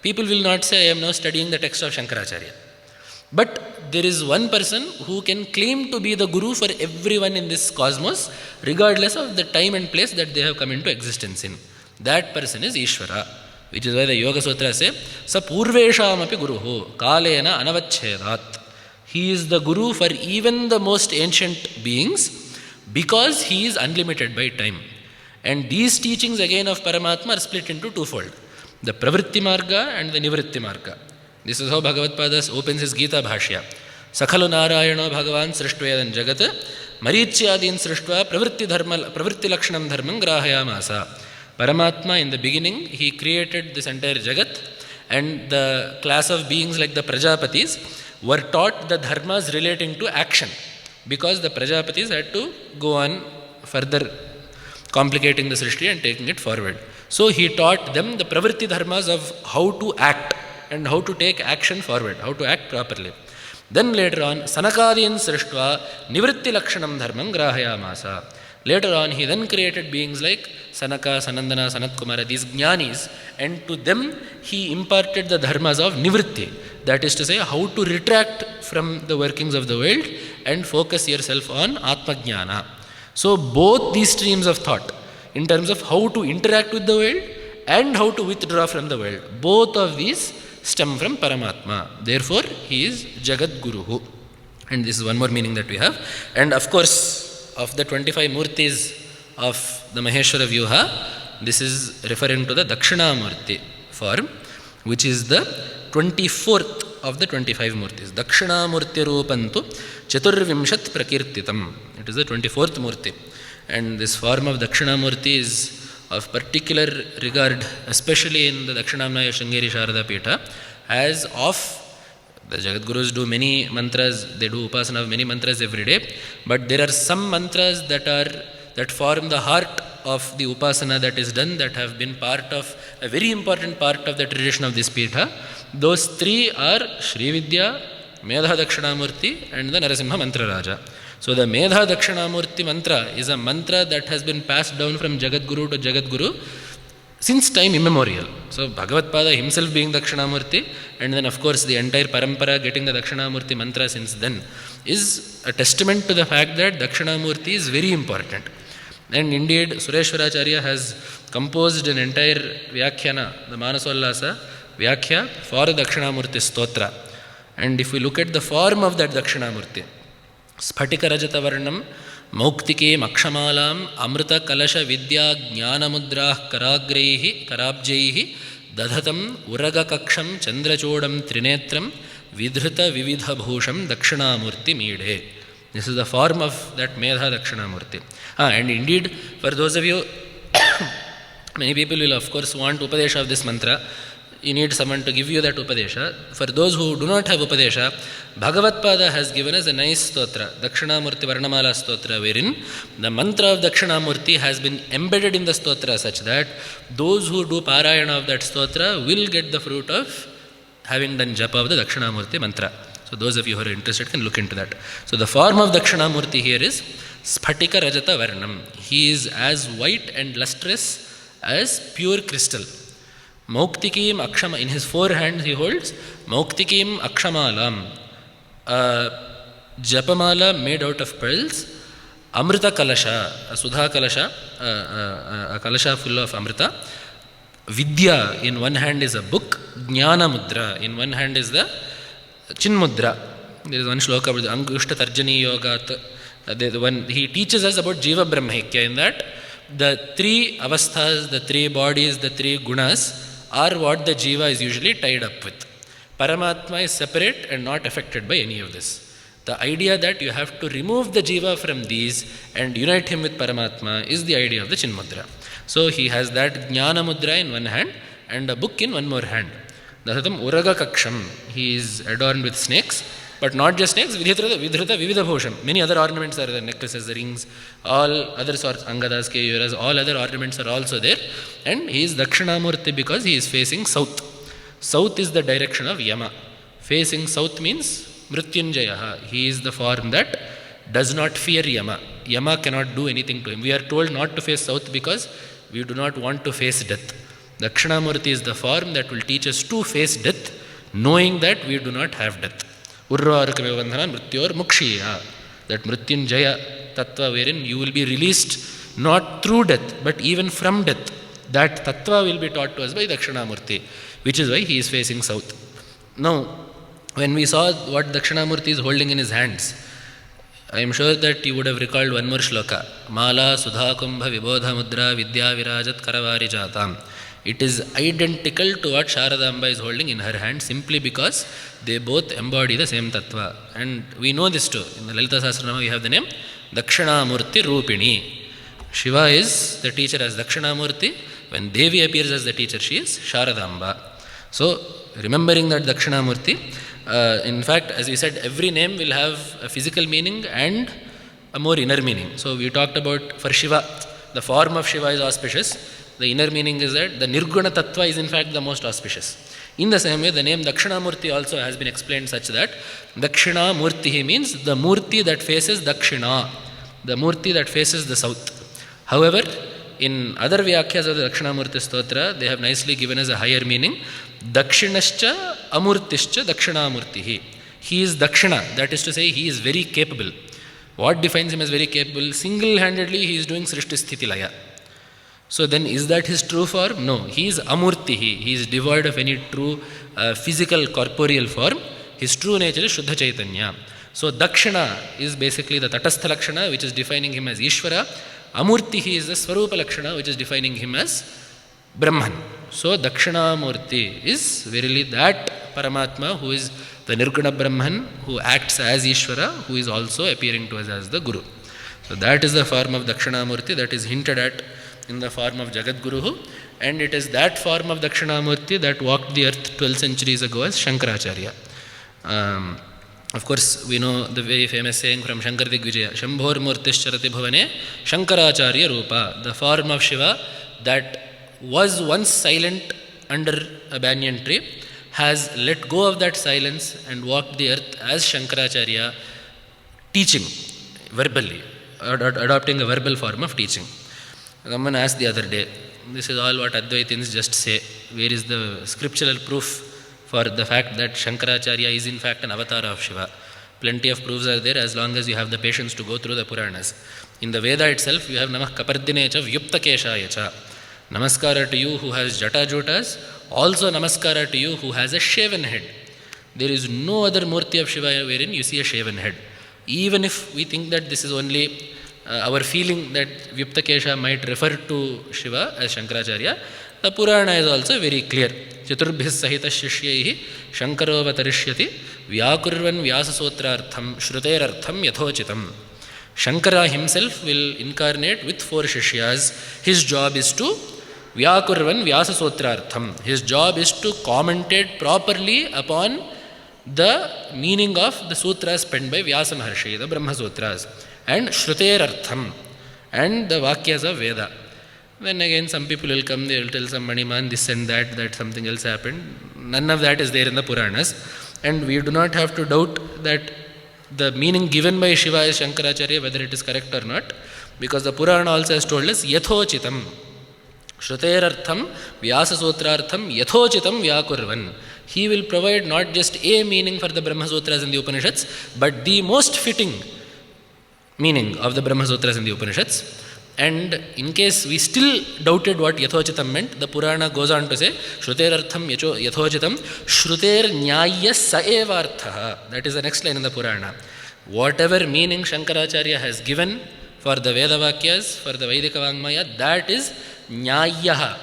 people will not say, I am now studying the text of Shankaracharya. But there is one person who can claim to be the guru for everyone in this cosmos, regardless of the time and place that they have come into existence in. That person is Ishvara, which is why the Yoga Sutras say, Sa Purvesham api Guruho, Kalena Anavachhedat. He is the guru for even the most ancient beings because he is unlimited by time. And these teachings again of Paramatma are split into twofold, the Pravritti Marga and the Nivritti Marga. This is how Bhagavad Padas opens his Gita Bhashya. Sakhalu Narayano Bhagavan Srishtvyadan Jagat Marityadin Srishtva Pravritti Lakshanam Dharmam Grahayamasa. Paramatma, in the beginning, he created this entire Jagat, and the class of beings like the Prajapatis were taught the dharmas relating to action, because the Prajapatis had to go on further complicating the Srishti and taking it forward. So he taught them the Pravritti dharmas of how to act and how to take action forward, how to act properly. Then later on, Sanakadin Srishtva Nivritti Lakshanam Dharmam Grahayamasa. Later on, he then created beings like Sanaka, Sanandana, Sanatkumara, these jnanis, and to them he imparted the dharmas of Nivritti. That is to say, how to retract from the workings of the world and focus yourself on Atma Jnana. So both these streams of thought, in terms of how to interact with the world and how to withdraw from the world, both of these stem from Paramatma. Therefore, he is Jagadguru. And this is one more meaning that we have. And of course, of the 25 Murtis of the Maheshwara Vyuha, this is referring to the Dakshinamurti form, which is the 24th of the 25 Murtis. Dakshinamurti Rupantu Chaturvimshat Prakirtitam. It is the 24th Murti. And this form of Dakshinamurti is of particular regard, especially in the Dakshinamnaya Sringeri Sharada Pita, as of the Jagadgurus do many mantras, they do upasana of many mantras every day, but there are some mantras that form the heart of the upasana that is done, that have been part of, a very important part of the tradition of this Pita. Those three are Shri Vidya, Medha Dakshinamurti and the Narasimha Mantra Raja. So the Medha Dakshinamurti mantra is a mantra that has been passed down from Jagadguru to Jagadguru since time immemorial. So Bhagavad Pada himself being Dakshinamurti, and then of course the entire parampara getting the Dakshinamurti mantra since then. is a testament to the fact that Dakshinamurti is very important. And indeed, Sureshwaracharya has composed an entire Vyakhyana, the Manasollasa Vyakhya for Dakshinamurti Stotra. And if we look at the form of that Dakshinamurti, Sphatika Rajata Varnam, Mauktike Makshamalam, Amrita Kalasha Vidya Jnanamudrah Karagreihi Karabjaihi Dadhatam Uraga Kaksham Chandrachodam Trinetram Vidhrita Vividha Bhusham Dakshinamurti Mide. This is the form of that Medha Dakshinamurti. And indeed, for those of you, many people will of course want Upadesha of this mantra. You need someone to give you that Upadesha. For those who do not have Upadesha, Bhagavatpada has given us a nice stotra, Dakshinamurti Varnamala stotra, wherein the mantra of Dakshinamurti has been embedded in the stotra such that those who do Parayana of that stotra will get the fruit of having done japa of the Dakshinamurti mantra. So those of you who are interested can look into that. So the form of Dakshinamurti here is Sphatika Rajata Varnam. He is as white and lustrous as pure crystal. Mauktikim Akshama, in his four hands he holds Mauktikim Akshamalam, a Japamala made out of pearls, Amrita Kalasha, a Sudha Kalasha, a Kalasha full of Amrita, Vidya, in one hand is a book, Jnana Mudra, in one hand is the Chinmudra. There is one shloka with Angushta Tarjani Yogat. He teaches us about Jiva Brahmaikya, in that the three avasthas, the three bodies, the three gunas are what the jiva is usually tied up with. Paramatma is separate and not affected by any of this. The idea that you have to remove the jiva from these and unite him with Paramatma is the idea of the Chinmudra. So he has that Jnana Mudra in one hand and a book in one more hand. Dasatam Uraga Kaksham. He is adorned with snakes, but not just snakes, Vidhrita Vividha Bhosham. Many other ornaments are there, necklaces, the rings, all other sorts, Angadas, Keyuras, all other ornaments are also there. And he is Dakshinamurti because he is facing south. South is the direction of Yama. Facing south means Mrtyunjaya. He is the form that does not fear Yama. Yama cannot do anything to him. We are told not to face south because we do not want to face death. Dakshinamurti is the form that will teach us to face death, knowing that we do not have death. Urvarukavevandhana Mrityor Mukshiya. That Mrtyunjaya Tattva, wherein you will be released not through death, but even from death. That Tattva will be taught to us by Dakshinamurti, which is why he is facing south. Now, when we saw what Dakshinamurti is holding in his hands, I am sure that you would have recalled one more shloka. Mala Sudha Kumbha Vibodha Mudra Vidya Virajat Karavari Jatam. It is identical to what Sharadamba is holding in her hand, simply because they both embody the same tattva. And we know this too. In the Lalita Sahasranama we have the name Dakshinamurti Rupini. Shiva is the teacher as Dakshinamurti. When Devi appears as the teacher, she is Sharadamba. So, remembering that Dakshinamurti, in fact, as we said, every name will have a physical meaning and a more inner meaning. So, we talked about for Shiva, the form of Shiva is auspicious. The inner meaning is that the Nirguna Tattva is in fact the most auspicious. In the same way, the name Dakshinamurti also has been explained such that Dakshinamurti means the Murti that faces Dakshina, the Murti that faces the south. However, in other Vyakhyas of the Dakshinamurti Stotra, they have nicely given us a higher meaning. Dakshinascha Amurtischa Dakshinamurtihi. He is Dakshina, that is to say, he is very capable. What defines him as very capable? Single-handedly, he is doing Srishti Sthiti Laya. So then, is that his true form? No. He is Amurtihi. He is devoid of any true physical, corporeal form. His true nature is Shuddha Chaitanya. So Dakshina is basically the Tatastha Lakshana, which is defining him as Ishvara. Amurtihi is the Swarupa Lakshana, which is defining him as Brahman. So Dakshinamurti is verily that Paramatma who is the Nirguna Brahman, who acts as Ishvara, who is also appearing to us as the Guru. So that is the form of Dakshinamurti that is hinted at in the form of Jagadguru, and it is that form of Dakshinamurti that walked the earth 12 centuries ago as Shankaracharya. Of course, we know the very famous saying from Shankar Digvijaya, Shambhor Murtischarati Bhavane Shankaracharya Rupa, the form of Shiva that was once silent under a banyan tree, has let go of that silence and walked the earth as Shankaracharya, teaching verbally, adopting a verbal form of teaching. Someone asked the other day, this is all what Advaitins just say. Where is the scriptural proof for the fact that Shankaracharya is in fact an avatar of Shiva? Plenty of proofs are there as long as you have the patience to go through the Puranas. In the Veda itself, you have Namah Kapardinecha Vyuptakeshayacha. Namaskara to you who has jata jotas, also namaskara to you who has a shaven head. There is no other murti of Shiva wherein you see a shaven head. Even if we think that this is only our feeling that Vyuptakesha might refer to Shiva as Shankaracharya, the Purana is also very clear. Chaturbhis sahita shishyaihi Shankaro vatarishyati Vyakurvan Vyasasotrartham Shruterartham Yathochitam. Shankara himself will incarnate with 4 Shishyas. His job is to Vyakurvan Vyasasotrartham. His job is to commentate properly upon the meaning of the sutras penned by Vyasa Maharshi, the Brahma Sutras, and Shruterartham, and the Vakyas of Veda. Then again some people will come, they will tell some Maniman this and that something else happened. None of that is there in the Puranas, and we do not have to doubt that the meaning given by Shiva is Shankaracharya, whether it is correct or not, because the Purana also has told us Yathochitam. Shruterartham Vyasasotrartham Yathochitam Vyakurvan. He will provide not just a meaning for the Brahma Sutras in the Upanishads, but the most fitting meaning of the Brahma Sutras in the Upanishads. And in case we still doubted what Yathochitam meant, the Purana goes on to say, Shruterartham Yathochitam Shruter Nyaya Saevarthaha. That is the next line in the Purana. Whatever meaning Shankaracharya has given for the Veda Vakyas, for the Vaidika Vangmaya, that is Nyayaha.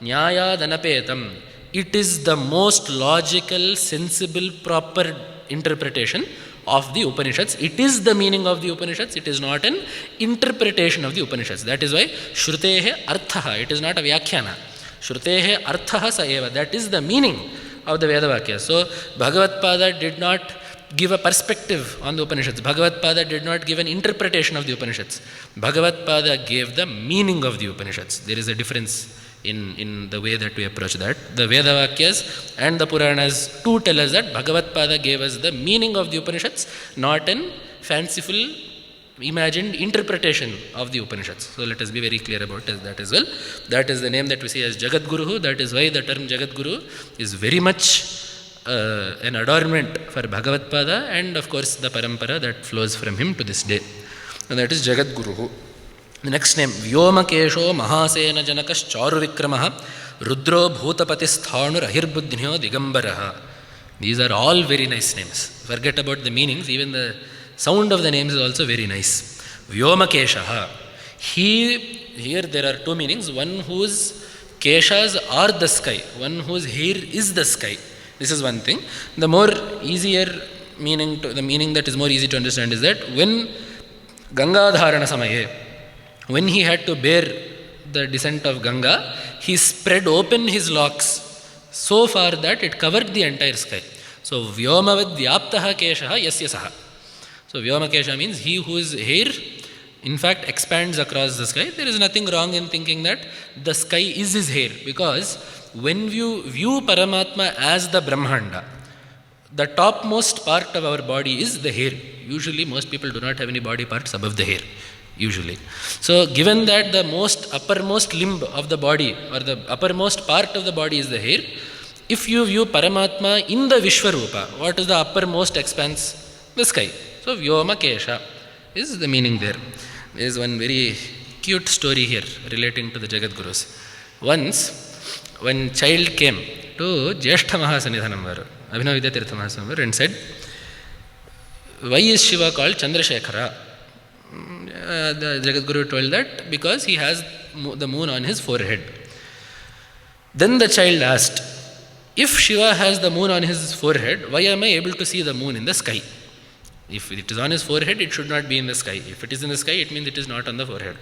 Nyaya Danapetam. It is the most logical, sensible, proper interpretation of the Upanishads. It is the meaning of the Upanishads. It is not an interpretation of the Upanishads. That is why Shrutehe Arthaha. It is not a Vyakhyana. Shrutehe Arthaha Saeva. That is the meaning of the Veda Vakyas. So Bhagavatpada did not give a perspective on the Upanishads. Bhagavatpada did not give an interpretation of the Upanishads. Bhagavatpada gave the meaning of the Upanishads. There is a difference in the way that we approach that. The Veda Vakyas and the Puranas too tell us that Bhagavatpada gave us the meaning of the Upanishads, not an fanciful, imagined interpretation of the Upanishads. So let us be very clear about that as well. That is the name that we see as Jagadguru. That is why the term Jagadguru is very much an adornment for Bhagavatpada and of course the parampara that flows from him to this day. And that is Jagadguru. The next name, Vyomakesho Mahasenajanaka Charuvikrama Rudro Bhutapati Sthanu Ahirbudhnya Digambaraha. These are all very nice names. Forget about the meanings, even the sound of the names is also very nice. Vyomakesha. Here there are 2 meanings. One whose keshas are the sky, one whose hair is the sky. This is one thing. The meaning that is more easy to understand is that when Gangadharana Samaye, when he had to bear the descent of Ganga, he spread open his locks so far that it covered the entire sky. So Vyomavadvyaptaha keshaha yasya saha. So Vyomakesha means he whose hair in fact expands across the sky. There is nothing wrong in thinking that the sky is his hair, because when you view Paramatma as the Brahmanda, the topmost part of our body is the hair. Usually most people do not have any body parts above the hair. Usually. So given that the uppermost limb of the body or the uppermost part of the body is the hair, if you view Paramatma in the Vishwarupa, what is the uppermost expanse? The sky. So Vyomakesha is the meaning there. There is one very cute story here relating to the Jagadgurus. Once, one child came to Jyeshtha Mahasenajanaka, Abhinavvidya Tirtha Mahasenajanaka, and said, why is Shiva called Chandrasekhara? The Jagadguru told that because he has the moon on his forehead. Then the child asked, if Shiva has the moon on his forehead, why am I able to see the moon in the sky? If it is on his forehead, it should not be in the sky. If it is in the sky, it means it is not on the forehead.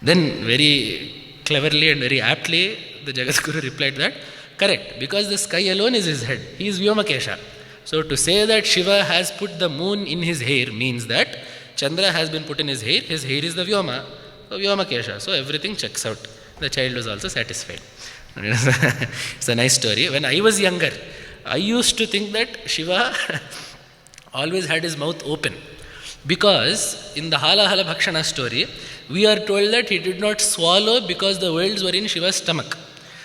Then very cleverly and very aptly, the Jagadguru replied that, correct, because the sky alone is his head. He is Vyomakesha. So to say that Shiva has put the moon in his hair means that Chandra has been put in his hair is the Vyoma, so Vyomakesha. So everything checks out. The child was also satisfied. It's a nice story. When I was younger, I used to think that Shiva always had his mouth open, because in the Hala Hala Bhakshana story, we are told that he did not swallow because the worlds were in Shiva's stomach.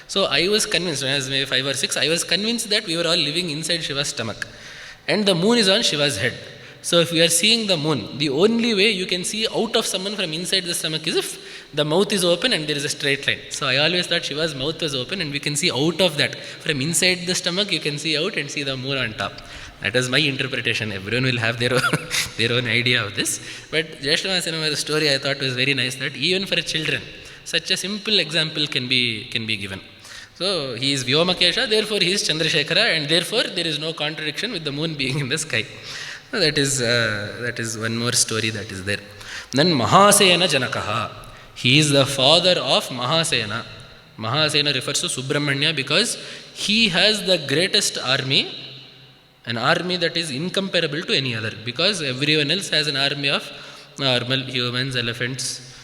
So I was convinced, when I was maybe 5 or 6, I was convinced that we were all living inside Shiva's stomach. And the moon is on Shiva's head. So if we are seeing the moon, the only way you can see out of someone from inside the stomach is if the mouth is open and there is a straight line. So I always thought Shiva's mouth was open and we can see out of that. From inside the stomach you can see out and see the moon on top. That is my interpretation. Everyone will have their own idea of this. But Mahasenajanaka's story I thought was very nice, that even for children, such a simple example can be given. So he is Vyomakesha, therefore he is Chandrasekhara, and therefore there is no contradiction with the moon being in the sky. So that is one more story that is there. Then Mahasenajanaka. He is the father of Mahasena. Mahasena refers to Subramanya because he has the greatest army, an army that is incomparable to any other, because everyone else has an army of normal humans, elephants,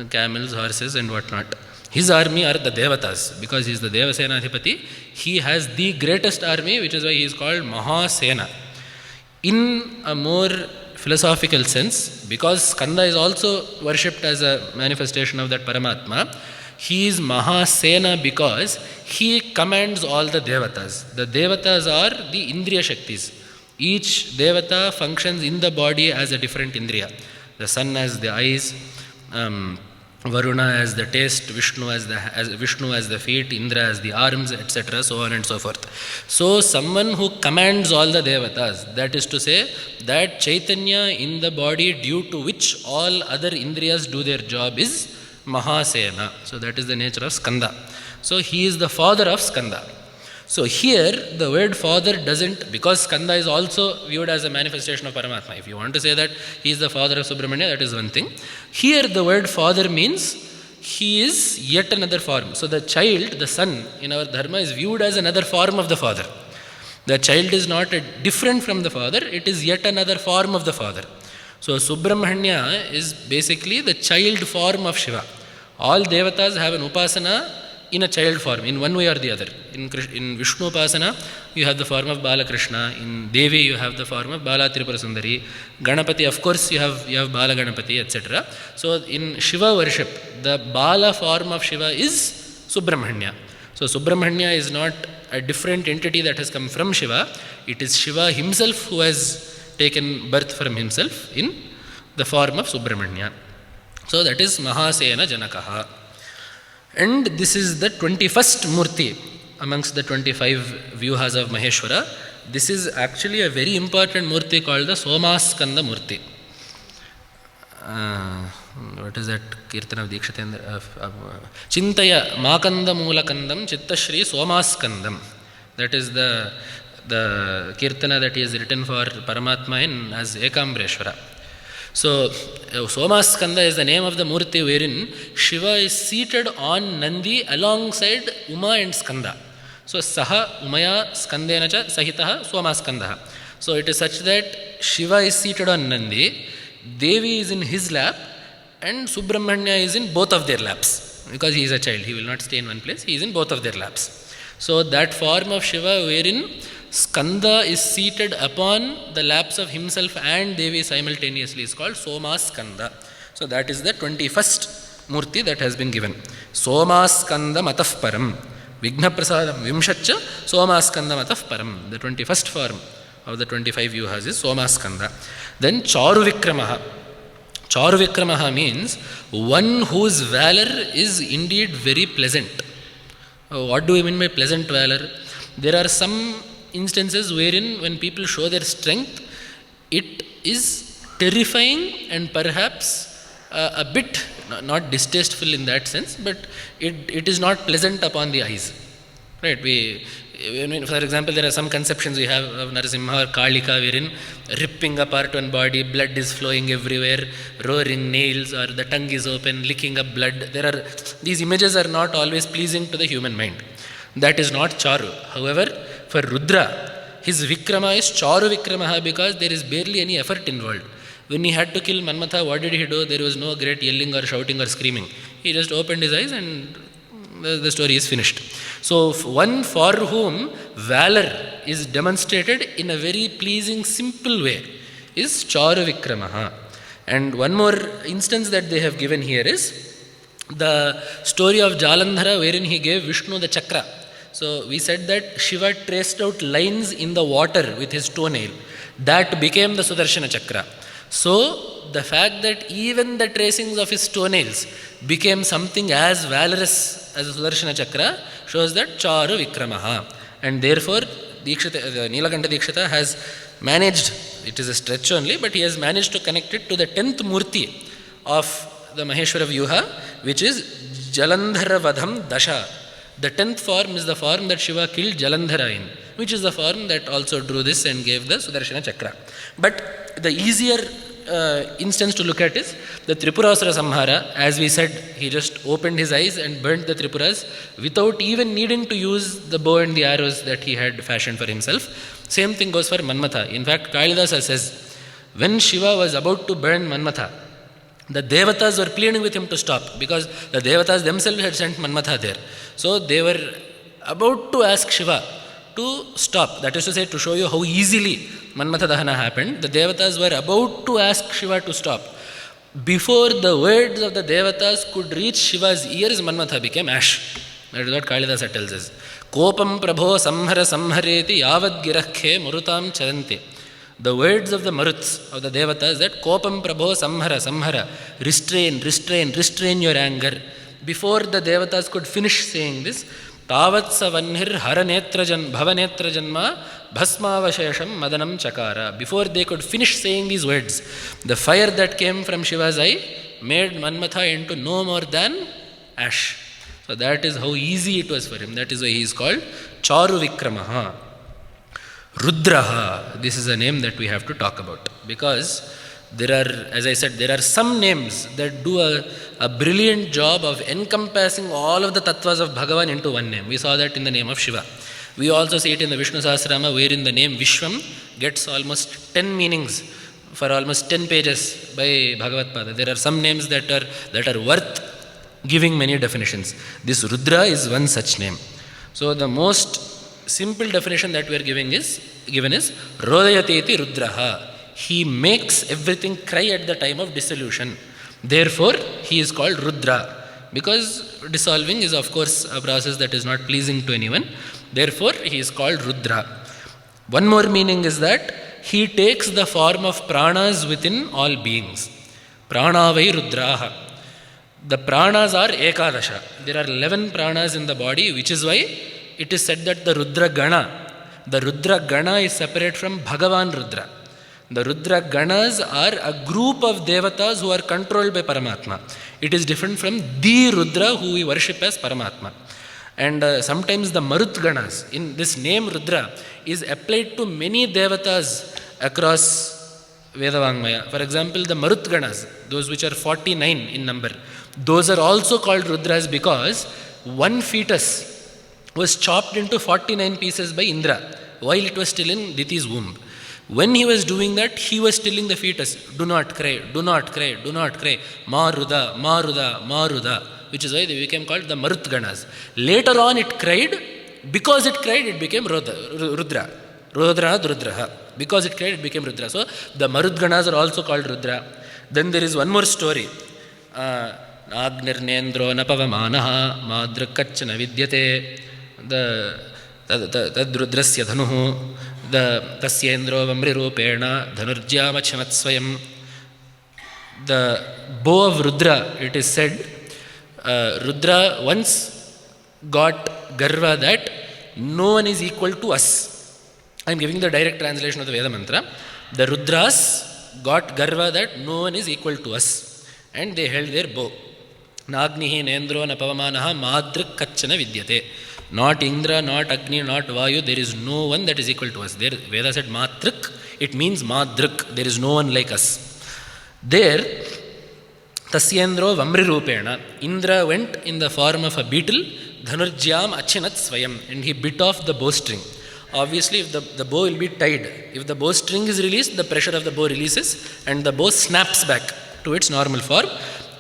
camels, horses and whatnot. His army are the Devatas, because he is the Devasenadhipati. He has the greatest army, which is why he is called Mahasena. In a more philosophical sense, because Skanda is also worshipped as a manifestation of that Paramatma, he is Mahasena because he commands all the Devatas. The Devatas are the Indriya Shaktis. Each Devata functions in the body as a different Indriya. The sun has the eyes, Varuna as the taste, Vishnu as the feet, Indra as the arms, etc., so on and so forth. So someone who commands all the Devatas, that is to say, that Chaitanya in the body due to which all other Indriyas do their job is Mahasena. So that is the nature of Skanda. So he is the father of Skanda. So here the word father doesn't, because Skanda is also viewed as a manifestation of Paramatma. If you want to say that he is the father of Subramanya, that is one thing. Here the word father means he is yet another form. So the child, the son in our Dharma is viewed as another form of the father. The child is not different from the father, it is yet another form of the father. So Subramanya is basically the child form of Shiva. All Devatas have an Upasana in a child form, in one way or the other. In Vishnu Upasana, you have the form of Balakrishna. In Devi, you have the form of Bala Tripura Sundari. Ganapati, of course, you have Bala Ganapati, etc. So in Shiva worship, the Bala form of Shiva is Subramanya. So Subramanya is not a different entity that has come from Shiva. It is Shiva himself who has taken birth from himself in the form of Subramanya. So that is Mahasenajanaka. And this is the 21st Murti amongst the 25 Vyuhas of Maheshwara. This is actually a very important Murti called the Somaskanda Murti. What is that Kirtana of Dikshatendra? Chintaya Makanda Mulakandam Chittashri Somaskandam. That is the Kirtana that he has written for Paramatma as Ekambreshwara. So, Somaskanda is the name of the Murti wherein Shiva is seated on Nandi alongside Uma and Skanda. So, Saha Umaya Skandenacha Sahitaha Somaskandaha. So, it is such that Shiva is seated on Nandi, Devi is in his lap, and Subramanya is in both of their laps. Because he is a child, he will not stay in one place, he is in both of their laps. So, that form of Shiva wherein Skanda is seated upon the laps of himself and Devi simultaneously is called Somaskanda. So that is the 21st Murti that has been given. Somaskanda Mataf Param. Vigna Prasadam Vimshacha Somaskanda Mataf Param. The 21st form of the 25 Vyuhas is Somaskanda. Then Charuvikrama. Charuvikrama means one whose valor is indeed very pleasant. What do we mean by pleasant valor? There are some instances wherein when people show their strength, it is terrifying and perhaps a bit not distasteful in that sense, but it is not pleasant upon the eyes. Right? For example, there are some conceptions we have of Narasimha or Kalika wherein ripping apart one body, blood is flowing everywhere, roaring nails, or the tongue is open, licking up blood. These images are not always pleasing to the human mind. That is not Charu. However, for Rudra, his Vikrama is Charuvikrama because there is barely any effort involved. When he had to kill Manmatha, what did he do? There was no great yelling or shouting or screaming. He just opened his eyes and the story is finished. So, one for whom valor is demonstrated in a very pleasing, simple way is Charuvikrama. And one more instance that they have given here is the story of Jalandhara wherein he gave Vishnu the chakra. So we said that Shiva traced out lines in the water with his toenail. That became the Sudarshana Chakra. So, the fact that even the tracings of his toenails became something as valorous as the Sudarshana Chakra shows that Charuvikrama. And therefore, Nilakanta Dikshita has managed, it is a stretch only, but he has managed to connect it to the 10th Murti of the Maheshwara Vyuha, which is Jalandhara Vadham Dasha. The 10th form is the form that Shiva killed Jalandhara in, which is the form that also drew this and gave the Sudarshana Chakra. But the easier instance to look at is the Tripurāsura Samhara. As we said, he just opened his eyes and burnt the Tripuras without even needing to use the bow and the arrows that he had fashioned for himself. Same thing goes for Manmatha. In fact, Krttivasas says, when Shiva was about to burn Manmatha, the Devatas were pleading with him to stop, because the Devatas themselves had sent Manmatha there. So they were about to ask Shiva to stop. That is to say, to show you how easily Manmatha Dahana happened, the Devatas were about to ask Shiva to stop. Before the words of the Devatas could reach Shiva's ears, Manmatha became ash. That is what Krttivasas tells us. Kopam prabho samhara samhareti yavad girakhe marutam charante. The words of the Maruts, of the Devatas, that Kopam prabho samhara samhara, restrain your anger. Before the Devatas could finish saying this, Tavatsa vanhir haranetrajan bhavanetrajanma bhasmavashesham madanam chakara. Before they could finish saying these words, the fire that came from Shiva's eye made Manmatha into no more than ash. So that is how easy it was for him. That is why he is called Charuvikrama. Rudraha, this is a name that we have to talk about, because there are, as I said, there are some names that do a brilliant job of encompassing all of the tattvas of Bhagavan into one name. We saw that in the name of Shiva. We also see it in the Vishnu Sahasrama, wherein the name Vishwam gets almost 10 meanings for almost 10 pages by Bhagavad Pada. There are some names that are worth giving many definitions. This Rudra is one such name. So the most simple definition that we are given is Rodayateti Rudraha. He makes everything cry at the time of dissolution. Therefore, he is called Rudra, because dissolving is of course a process that is not pleasing to anyone. Therefore, he is called Rudra. One more meaning is that he takes the form of pranas within all beings. Pranavai Rudraha. The pranas are Ekadasha. There are 11 pranas in the body, which is why it is said that the Rudra Gana is separate from Bhagavan Rudra. The Rudra Ganas are a group of Devatas who are controlled by Paramatma. It is different from the Rudra who we worship as Paramatma. And sometimes the Marut Ganas, in this name Rudra, is applied to many Devatas across Vedavangmaya. For example, the Marut Ganas, those which are 49 in number, those are also called Rudras because one fetus was chopped into 49 pieces by Indra while it was still in Diti's womb. When he was doing that, he was telling the fetus, do not cry, do not cry, do not cry, Maruda, Maruda, Maruda, which is why they became called the Marut Ganas. Later on it cried, because it cried it became Rudra, Rudraha. Because it cried it became Rudra. So the Marut Ganas are also called Rudra. Then there is one more story. Agnirnendro napavamanaha madrakachana vidyate. The Rudrasya dhanuhu. The Tasyendro Vamrirupena Dhanurjyamachamat. The bow of Rudra, it is said, Rudra once got garva that no one is equal to us. I am giving the direct translation of the Veda mantra. The Rudras got garva that no one is equal to us, and they held their bow. Nagnihi Nendro Napavamanaha Madrak Kachana Vidyate. Not Indra, not Agni, not Vayu, there is no one that is equal to us. There, Veda said Matrik, it means Madrak, there is no one like us. There, Tasyendro Vamrirupena, Indra went in the form of a beetle, Dhanurjyam Achinat Swayam, and he bit off the bowstring. Obviously, if the bow will be tied, if the bowstring is released, the pressure of the bow releases and the bow snaps back to its normal form.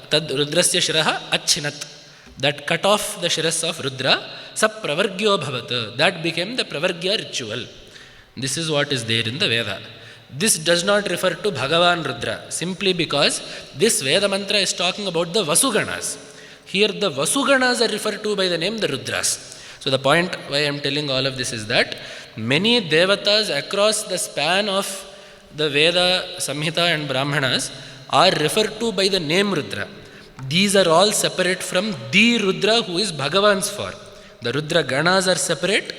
Tad Rudrasya Shiraha Achinat. That cut off the Shiras of Rudra, Sap Pravargyo Bhavat. That became the Pravargya ritual. This is what is there in the Veda. This does not refer to Bhagavan Rudra, simply because this Veda mantra is talking about the Vasuganas. Here the Vasuganas are referred to by the name the Rudras. So the point why I am telling all of this is that many Devatas across the span of the Veda, Samhita and Brahmanas are referred to by the name Rudra. These are all separate from the Rudra who is Bhagavan's form. The Rudra Ganas are separate,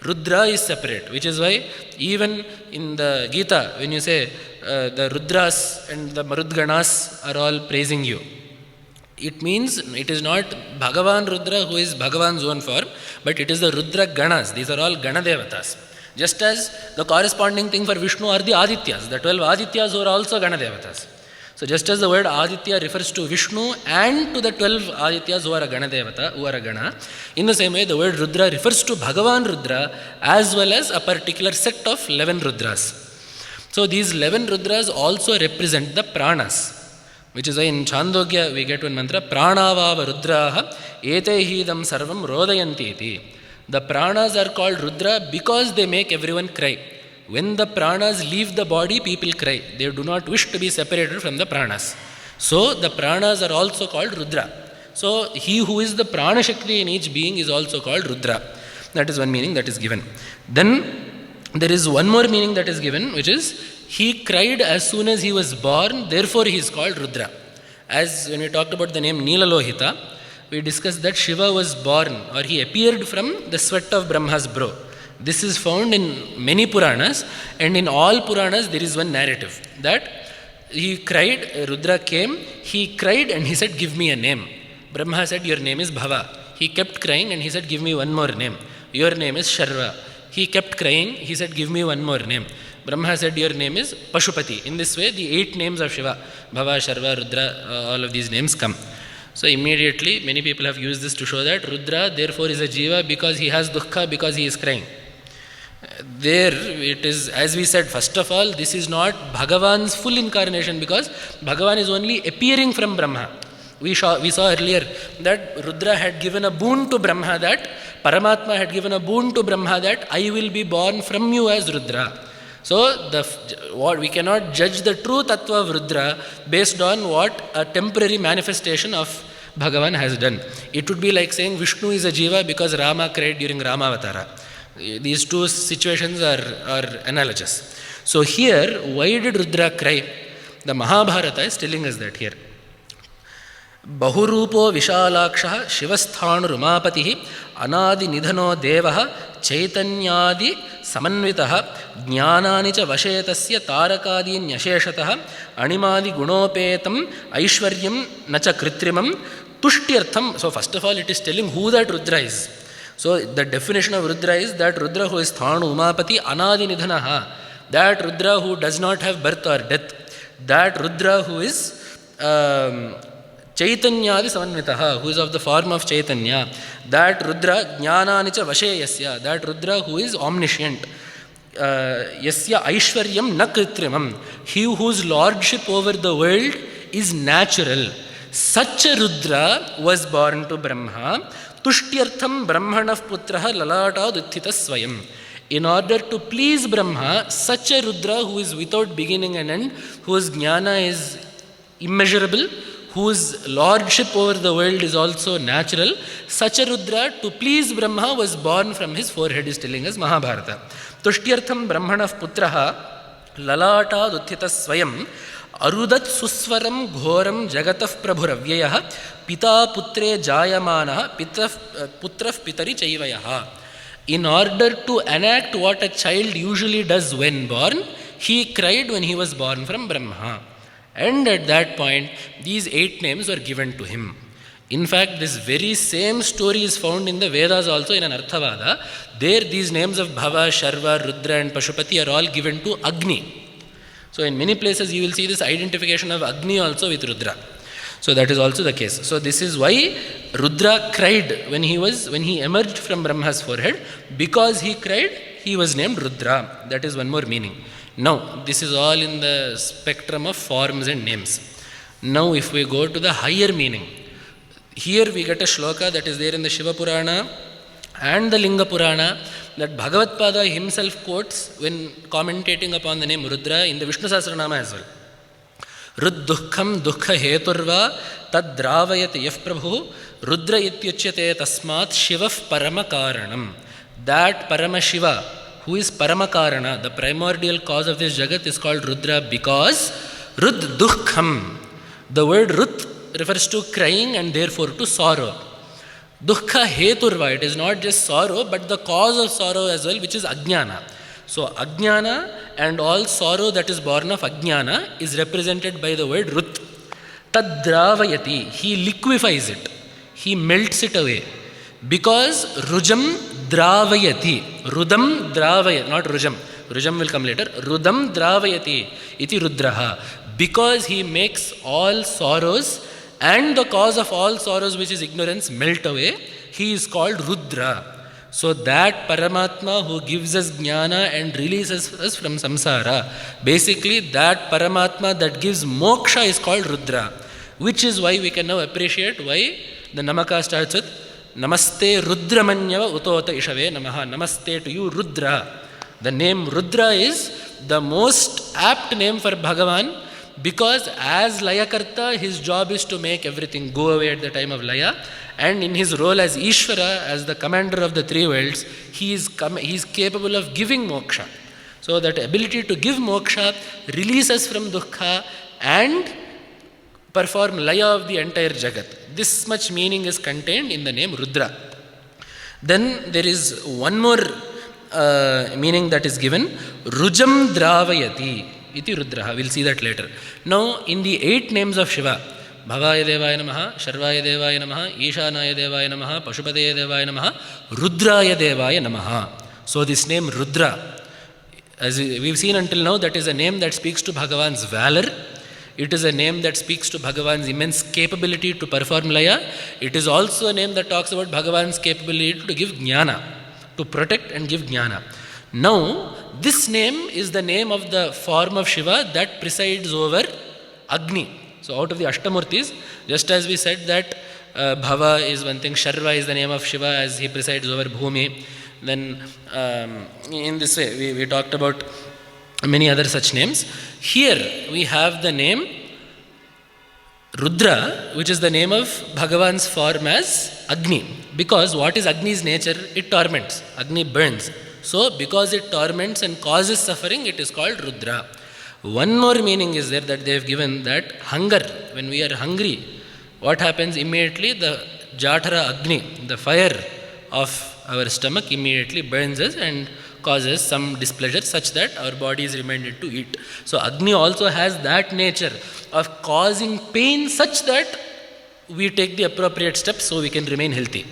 Rudra is separate, which is why even in the Gita, when you say the Rudras and the Marudganas are all praising you, it means it is not Bhagavan Rudra who is Bhagavan's own form, but it is the Rudra Ganas. These are all Ganadevatas. Just as the corresponding thing for Vishnu are the Adityas, the 12 Adityas who are also Ganadevatas. So just as the word Aditya refers to Vishnu and to the 12 Adityas who are a Ganadevata, who are a Gana, in the same way the word Rudra refers to Bhagavan Rudra as well as a particular set of 11 Rudras. So these 11 Rudras also represent the Pranas, which is why in Chandogya we get one mantra, Pranavava Rudraha etehidam sarvam rodayanti iti. The Pranas are called Rudra because they make everyone cry. When the Pranas leave the body, people cry. They do not wish to be separated from the Pranas. So the Pranas are also called Rudra. So he who is the Prana Shakti in each being is also called Rudra. That is one meaning that is given. Then there is one more meaning that is given, which is he cried as soon as he was born, therefore he is called Rudra. As when we talked about the name Neelalohita, we discussed that Shiva was born or he appeared from the sweat of Brahma's brow. This is found in many Puranas, and in all Puranas there is one narrative that he cried, Rudra came, he cried and he said, give me a name. Brahma said, your name is Bhava. He kept crying and he said, give me one more name. Your name is Sharva. He kept crying, he said, give me one more name. Brahma said, your name is Pashupati. In this way, the 8 names of Shiva, Bhava, Sharva, Rudra, all of these names come. So immediately, many people have used this to show that Rudra, therefore, is a Jiva because he has dukkha, because he is crying. There it is, as we said, first of all, this is not Bhagavan's full incarnation because Bhagavan is only appearing from Brahma. We saw earlier that Rudra had given a boon to Brahma, that Paramatma had given a boon to Brahma, that I will be born from you as Rudra. So we cannot judge the true tattva of Rudra based on what a temporary manifestation of Bhagavan has done. It would be like saying Vishnu is a Jiva because Rama cried during Ramavatara. These two situations are analogous. So here, why did Rudra cry? The Mahabharata is telling us that here. Bahurupo Vishalaksha Shivasthanu Rumapatihi Anadi Nidhano Devaha Chaitanyadi Samanvitaha Jnananicha Vashetasya Tarakadi Nyasheshataha Animadi Gunopetam Aishwaryam Nacha Kritrimam Tushtyartham. So first of all, it is telling who that Rudra is. So the definition of Rudra is that Rudra who is Sthanu Umapati Anadi Nidhanaha. That Rudra who does not have birth or death. That Rudra who is Chaitanyadi Samanvitaha, who is of the form of Chaitanya. That Rudra Jnananicha Vasheyasya. That Rudra who is omniscient. Yasya Aishwaryam na Kritrimam. He whose lordship over the world is natural. Such a Rudra was born to Brahma. Tushtyartham Brahmanav Putraha Lalata Duttita Swayam. In order to please Brahma, such a Rudra who is without beginning and end, whose jnana is immeasurable, whose lordship over the world is also natural, such a Rudra to please Brahma was born from his forehead, is telling us Mahabharata. Tushtyartham Brahmanav Putraha Lalata Duttita Swayam Arudat Suswaram Ghoram Jagataf Prabhuravyayah Pita Putre Jayamanaha Putraf Pitari Chaivayaha. In order to enact what a child usually does when born, he cried when he was born from Brahma. And at that point, these 8 names were given to him. In fact, this very same story is found in the Vedas also in an Arthavada. There, these names of Bhava, Sharva, Rudra and Pashupati are all given to Agni. So in many places you will see this identification of Agni also with Rudra. So that is also the case. So this is why Rudra cried when he emerged from Brahma's forehead. Because he cried, he was named Rudra. That is one more meaning. Now, this is all in the spectrum of forms and names. Now, if we go to the higher meaning, here we get a shloka that is there in the Shiva Purana and the Linga Purana that Bhagavatpada himself quotes when commentating upon the name Rudra in the Vishnu Sahasranama as well. Ruddukham dukha heturva tad dravayati yaf prabhu Rudra ityuchyate tasmat shivaf parama karanam. That Parama Shiva, who is Paramakarana, the primordial cause of this Jagat, is called Rudra because Rud Dukkham. The word Rut refers to crying and therefore to sorrow. Dukkha Heturva, it is not just sorrow but the cause of sorrow as well, which is Ajnana. So Ajnana and all sorrow that is born of Ajnana is represented by the word Rut. Tadravayati, he liquefies it, he melts it away. Because Rujam Dravayati, Rudam Dravayati, not Rujam, Rujam will come later, Rudam Dravayati, iti Rudraha. Because he makes all sorrows and the cause of all sorrows, which is ignorance, melt away, he is called Rudra. So that Paramatma who gives us jnana and releases us from samsara, basically that Paramatma that gives moksha is called Rudra, which is why we can now appreciate why the Namaka starts with Namaste Rudramanyava Utota Ishave Namaha. Namaste to you, Rudra. The name Rudra is the most apt name for Bhagavan because as Layakarta, his job is to make everything go away at the time of Laya, and in his role as Ishvara, as the commander of the three worlds, he is capable of giving moksha. So that ability to give moksha, release us from dukkha and perform Laya of the entire Jagat. This much meaning is contained in the name Rudra. Then there is one more meaning that is given, Rujam Dravayati iti Rudraha. We'll see that later. Now in the 8 names of Shiva, Bhavaya Devaya Namaha, Sharvaya Devaya Namaha, Ishanaya Devaya Namaha, Pashupataya Devaya Namaha, Rudraya Devaya Namaha. So this name Rudra, as we've seen until now, that is a name that speaks to Bhagavan's valor. It is a name that speaks to Bhagavan's immense capability to perform Laya. It is also a name that talks about Bhagavan's capability to give jnana, to protect and give jnana. Now, this name is the name of the form of Shiva that presides over Agni. So out of the Ashtamurtis, just as we said that Bhava is one thing, Sharva is the name of Shiva as he presides over Bhumi. Then in this way, we talked about many other such names. Here we have the name Rudra, which is the name of Bhagavan's form as Agni. Because what is Agni's nature? It torments. Agni burns. So because it torments and causes suffering, it is called Rudra. One more meaning is there that they have given, that hunger, when we are hungry, what happens immediately? The Jatara Agni, the fire of our stomach immediately burns us and causes some displeasure such that our body is reminded to eat. So Agni also has that nature of causing pain such that we take the appropriate steps so we can remain healthy.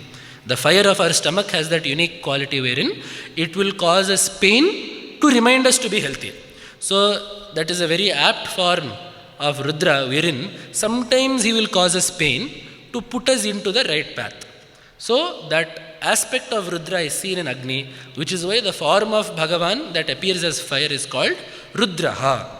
The fire of our stomach has that unique quality wherein it will cause us pain to remind us to be healthy. So that is a very apt form of Rudra, wherein sometimes he will cause us pain to put us into the right path. So that aspect of Rudra is seen in Agni, which is why the form of Bhagavan that appears as fire is called Rudraha.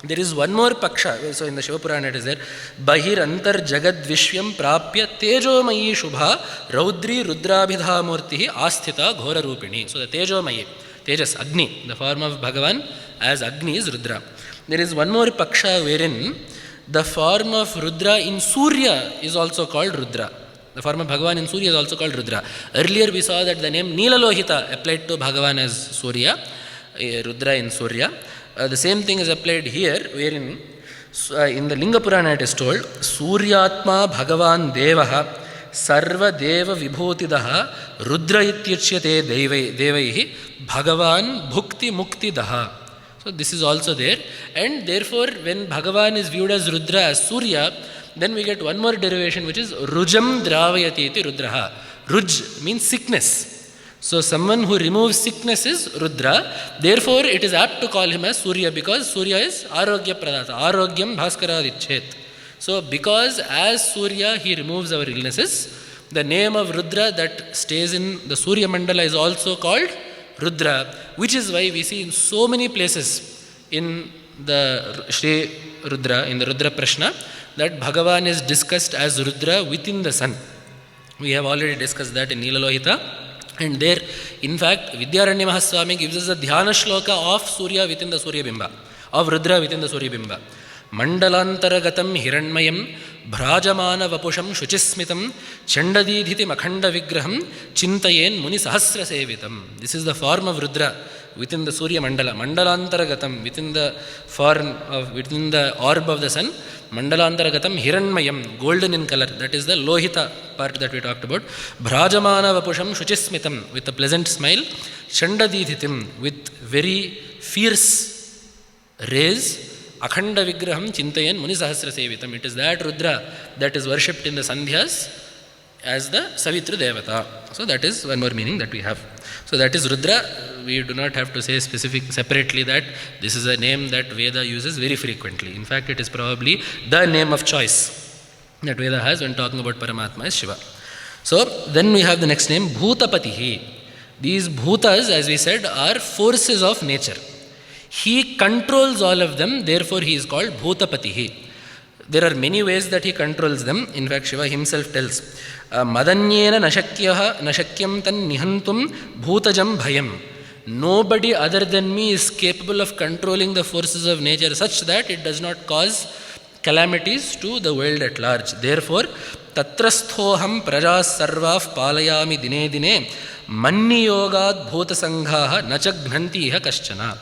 There is one more paksha, so in the Shiva Purana it is there, Bahir Antar Jagadvishwam Prapya Tejomayi Shubha Raudri Rudrabhidha Murtihi Asthita Ghora Rupini. So the Tejomayi, Tejas, Agni, the form of Bhagavan as Agni is Rudra. There is one more paksha wherein the form of Rudra in Surya is also called Rudra. The form of Bhagavan in Surya is also called Rudra. Earlier we saw that the name Nilalohita applied to Bhagavan as Surya, Rudra in Surya. The same thing is applied here, wherein in the Linga Purana it is told, Suryatma Bhagavan Devaha Sarva Deva Vibhotidaha Rudra Ityachyate Devaihi Bhagavan Bhukti Mukti Daha. So this is also there, and therefore when Bhagavan is viewed as Rudra, as Surya, then we get one more derivation which is Rujam Dravayati iti Rudraha. Ruj means sickness. So someone who removes sickness is Rudra. Therefore it is apt to call him as Surya because Surya is Arogya Pradata. Arogyam Bhaskaradichet. So because as Surya he removes our illnesses, the name of Rudra that stays in the Surya Mandala is also called Rudra, which is why we see in so many places in the Shri Rudra, in the Rudra Prashna, that Bhagavan is discussed as Rudra within the sun. We have already discussed that in Nilalohita. And there, in fact, Vidyaranya Mahaswami gives us a dhyana shloka of Surya within the Surya Bimba, of Rudra within the Surya Bimba. Mandalantaragatam Hiranmayam bhrajamana vapusham shuchismitam chandadidhiti makhanda vigraham chintayen muni sahasra sevitam. This is the form of Rudra within the Surya Mandala, Mandalantaragatam, within the orb of the sun, Mandalantaragatam Hiranmayam, golden in color, that is the Lohita part that we talked about. Bhrajamana vapusham shuchismitam, with a pleasant smile, Chandadidhitim, with very fierce rays, Akhanda Vigraham Chintayan Muni Sahasra Sevitam. It is that Rudra that is worshipped in the Sandhyas as the Savitru Devata. So that is one more meaning that we have. So that is Rudra. We do not have to say separately that this is a name that Veda uses very frequently. In fact, it is probably the name of choice that Veda has when talking about Paramatma is Shiva. So then we have the next name, Bhutapati. These Bhutas, as we said, are forces of nature. He controls all of them, therefore he is called Bhutapati. There are many ways that he controls them. In fact, Shiva himself tells, Madanyena nashakyam tan nihantum bhutajam bhayam. Nobody other than me is capable of controlling the forces of nature such that it does not cause calamities to the world at large. Therefore, tatrasthoham prajas sarvaf palayami dine dine manni yogad bhuta sanghaha nachagnanti iha kaschana.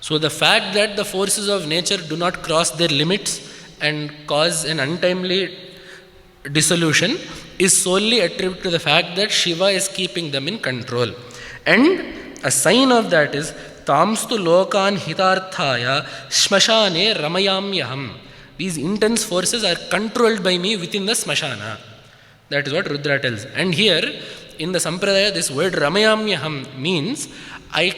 So the fact that the forces of nature do not cross their limits and cause an untimely dissolution is solely attributed to the fact that Shiva is keeping them in control. And a sign of that is Tamstu Lokan Hitarthaya Smashane Ramayamyaham. These intense forces are controlled by me within the Smashana. That is what Rudra tells. And here in the Sampradaya, this word Ramayamyaham means I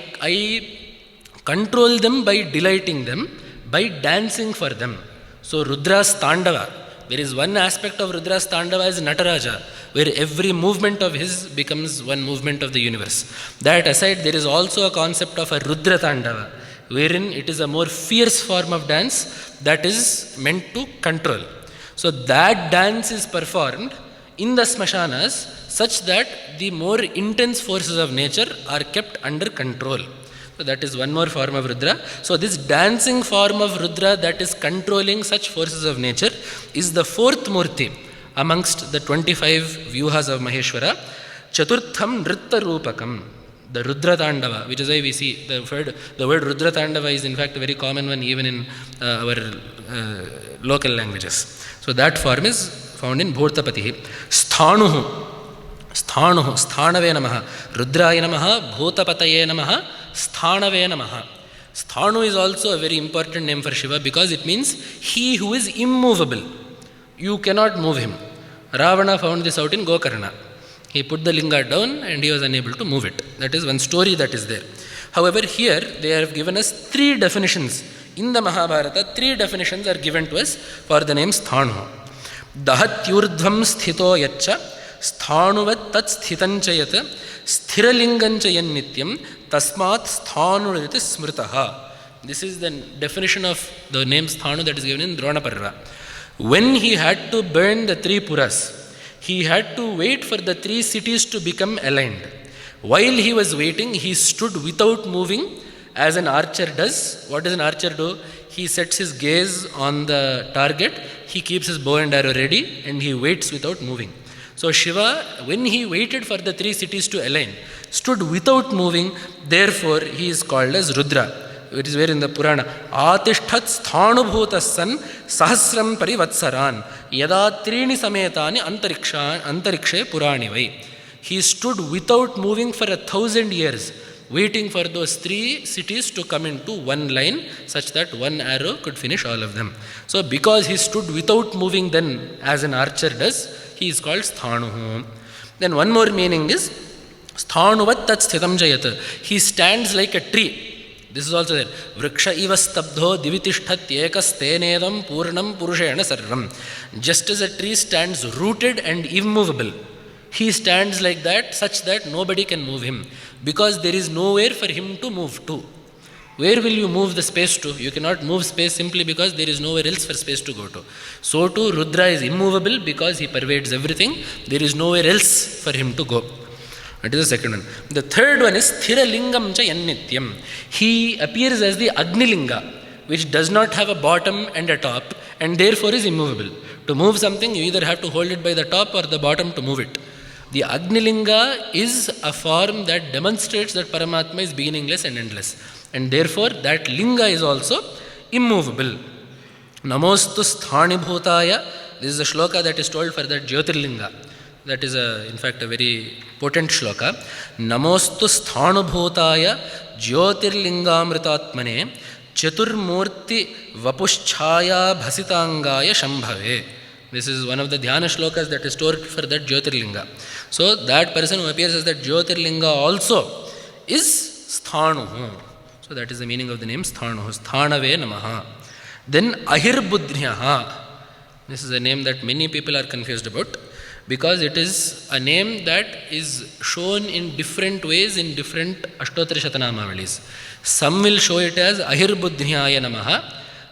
control them by delighting them, by dancing for them. So Rudra's Tandava, there is one aspect of Rudra's Tandava is Nataraja, where every movement of his becomes one movement of the universe. That aside, there is also a concept of a Rudra Tandava, wherein it is a more fierce form of dance that is meant to control. So that dance is performed in the Smashanas such that the more intense forces of nature are kept under control. So that is one more form of Rudra. So this dancing form of Rudra that is controlling such forces of nature is the fourth Murti amongst the 25 Vyuhas of Maheshwara. Chaturtham Nritta Rupakam, the Rudra Tandava, which is why we see the word Rudra Tandava is in fact a very common one even in our local languages. So that form is found in Bhutapati. Sthanu, Sthanave Namaha, Rudraya Namaha, Bhutapataye Namaha, Sthanave Namaha. Sthanu is also a very important name for Shiva because it means he who is immovable. You cannot move him. Ravana found this out in Gokarna. He put the linga down and he was unable to move it. That is one story that is there. However, here they have given us three definitions. In the Mahabharata, three definitions are given to us for the name Sthanu. Dahatyurdhvam sthito yaccha Sthanuvat tat sthitanchayat sthiralinganchayan nityam tasmat sthanuriti smritaha. This is the definition of the name Sthanu that is given in Dronaparva. When he had to burn the three Puras, he had to wait for the three cities to become aligned. While he was waiting, he stood without moving as an archer does. What does an archer do? He sets his gaze on the target, he keeps his bow and arrow ready and he waits without moving. So Shiva, when he waited for the three cities to align, stood without moving, therefore he is called as Rudra. It is where in the Purana, Atishtat sthanubhutassan sahasram parivatsaran yada trini sametani antarikshe purani vai. He stood without moving for 1,000 years, waiting for those three cities to come into one line such that one arrow could finish all of them. So because he stood without moving then as an archer does, he is called Sthanu. Then one more meaning is Sthanuvat tat sthitam jayat. He stands like a tree. This is also there. Vriksha iva stabdho divitishtat ekas tenedam purnam purushena sarvam. Just as a tree stands rooted and immovable, he stands like that such that nobody can move him because there is nowhere for him to move to. Where will you move the space to? You cannot move space simply because there is nowhere else for space to go to. So too Rudra is immovable because he pervades everything. There is nowhere else for him to go. That is the second one. The third one is Sthira Lingam cha Yannityam. He appears as the Agni Linga, which does not have a bottom and a top and therefore is immovable. To move something, you either have to hold it by the top or the bottom to move it. The Agnilinga is a form that demonstrates that Paramatma is beginningless and endless. And therefore, that linga is also immovable. Namostu sthani bhutaya. This is a shloka that is told for that Jyotirlinga. That is, in fact, a very potent shloka. Namostu sthanu bhutaya Jyotirlingamritatmane Chaturmurti Vapuschaya Bhasitangaya Shambhave. This is one of the dhyana shlokas that is stored for that Jyotirlinga. So, that person who appears as that Jyotirlinga also is Sthanu. So, that is the meaning of the name Sthanu. Sthanave Namaha. Then Ahirbudhnya. This is a name that many people are confused about, because it is a name that is shown in different ways in different Ashtottara Shatanamavalis. Some will show it as Ahirbudhnyaya Namaha,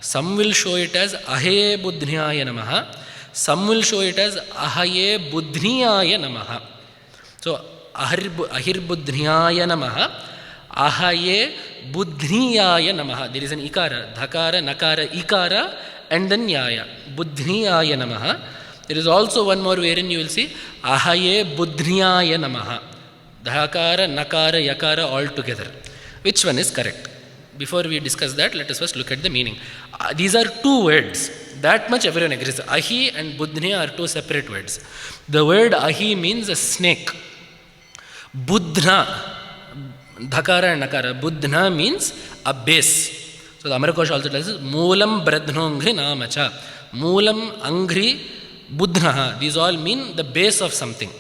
some will show it as Ahebudhnyaya Namaha, some will show it as Ahayebudhnyaya Namaha. So, Ahirbudhnyaya Namaha, Ahayebudhnyaya Namaha. There is an Ikara, Dhakara, Nakara, Ikara, and then Nyaya. Budhniyaya Namaha. There is also one more wherein you will see Ahayebudhnyaya Namaha. Dhakara, Nakara, Yakara all together. Which one is correct? Before we discuss that, let us first look at the meaning. These are two words. That much everyone agrees. Ahi and Budhnya are two separate words. The word Ahi means a snake. Budhna, Dhakara and Nakara. Budhna means a base. So the Amarkosha also tells us, Moolam Bradhnongri Namacha. Moolam Angri Budhnaha. These all mean the base of something.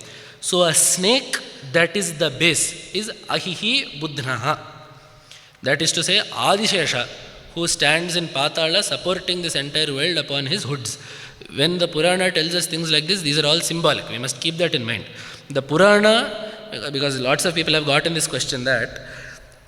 So a snake that is the base is Ahihi Budhnaha. That is to say, Adishesha, who stands in Patala supporting this entire world upon his hoods. When the Purana tells us things like this, these are all symbolic. We must keep that in mind. The Purana, because lots of people have gotten this question that,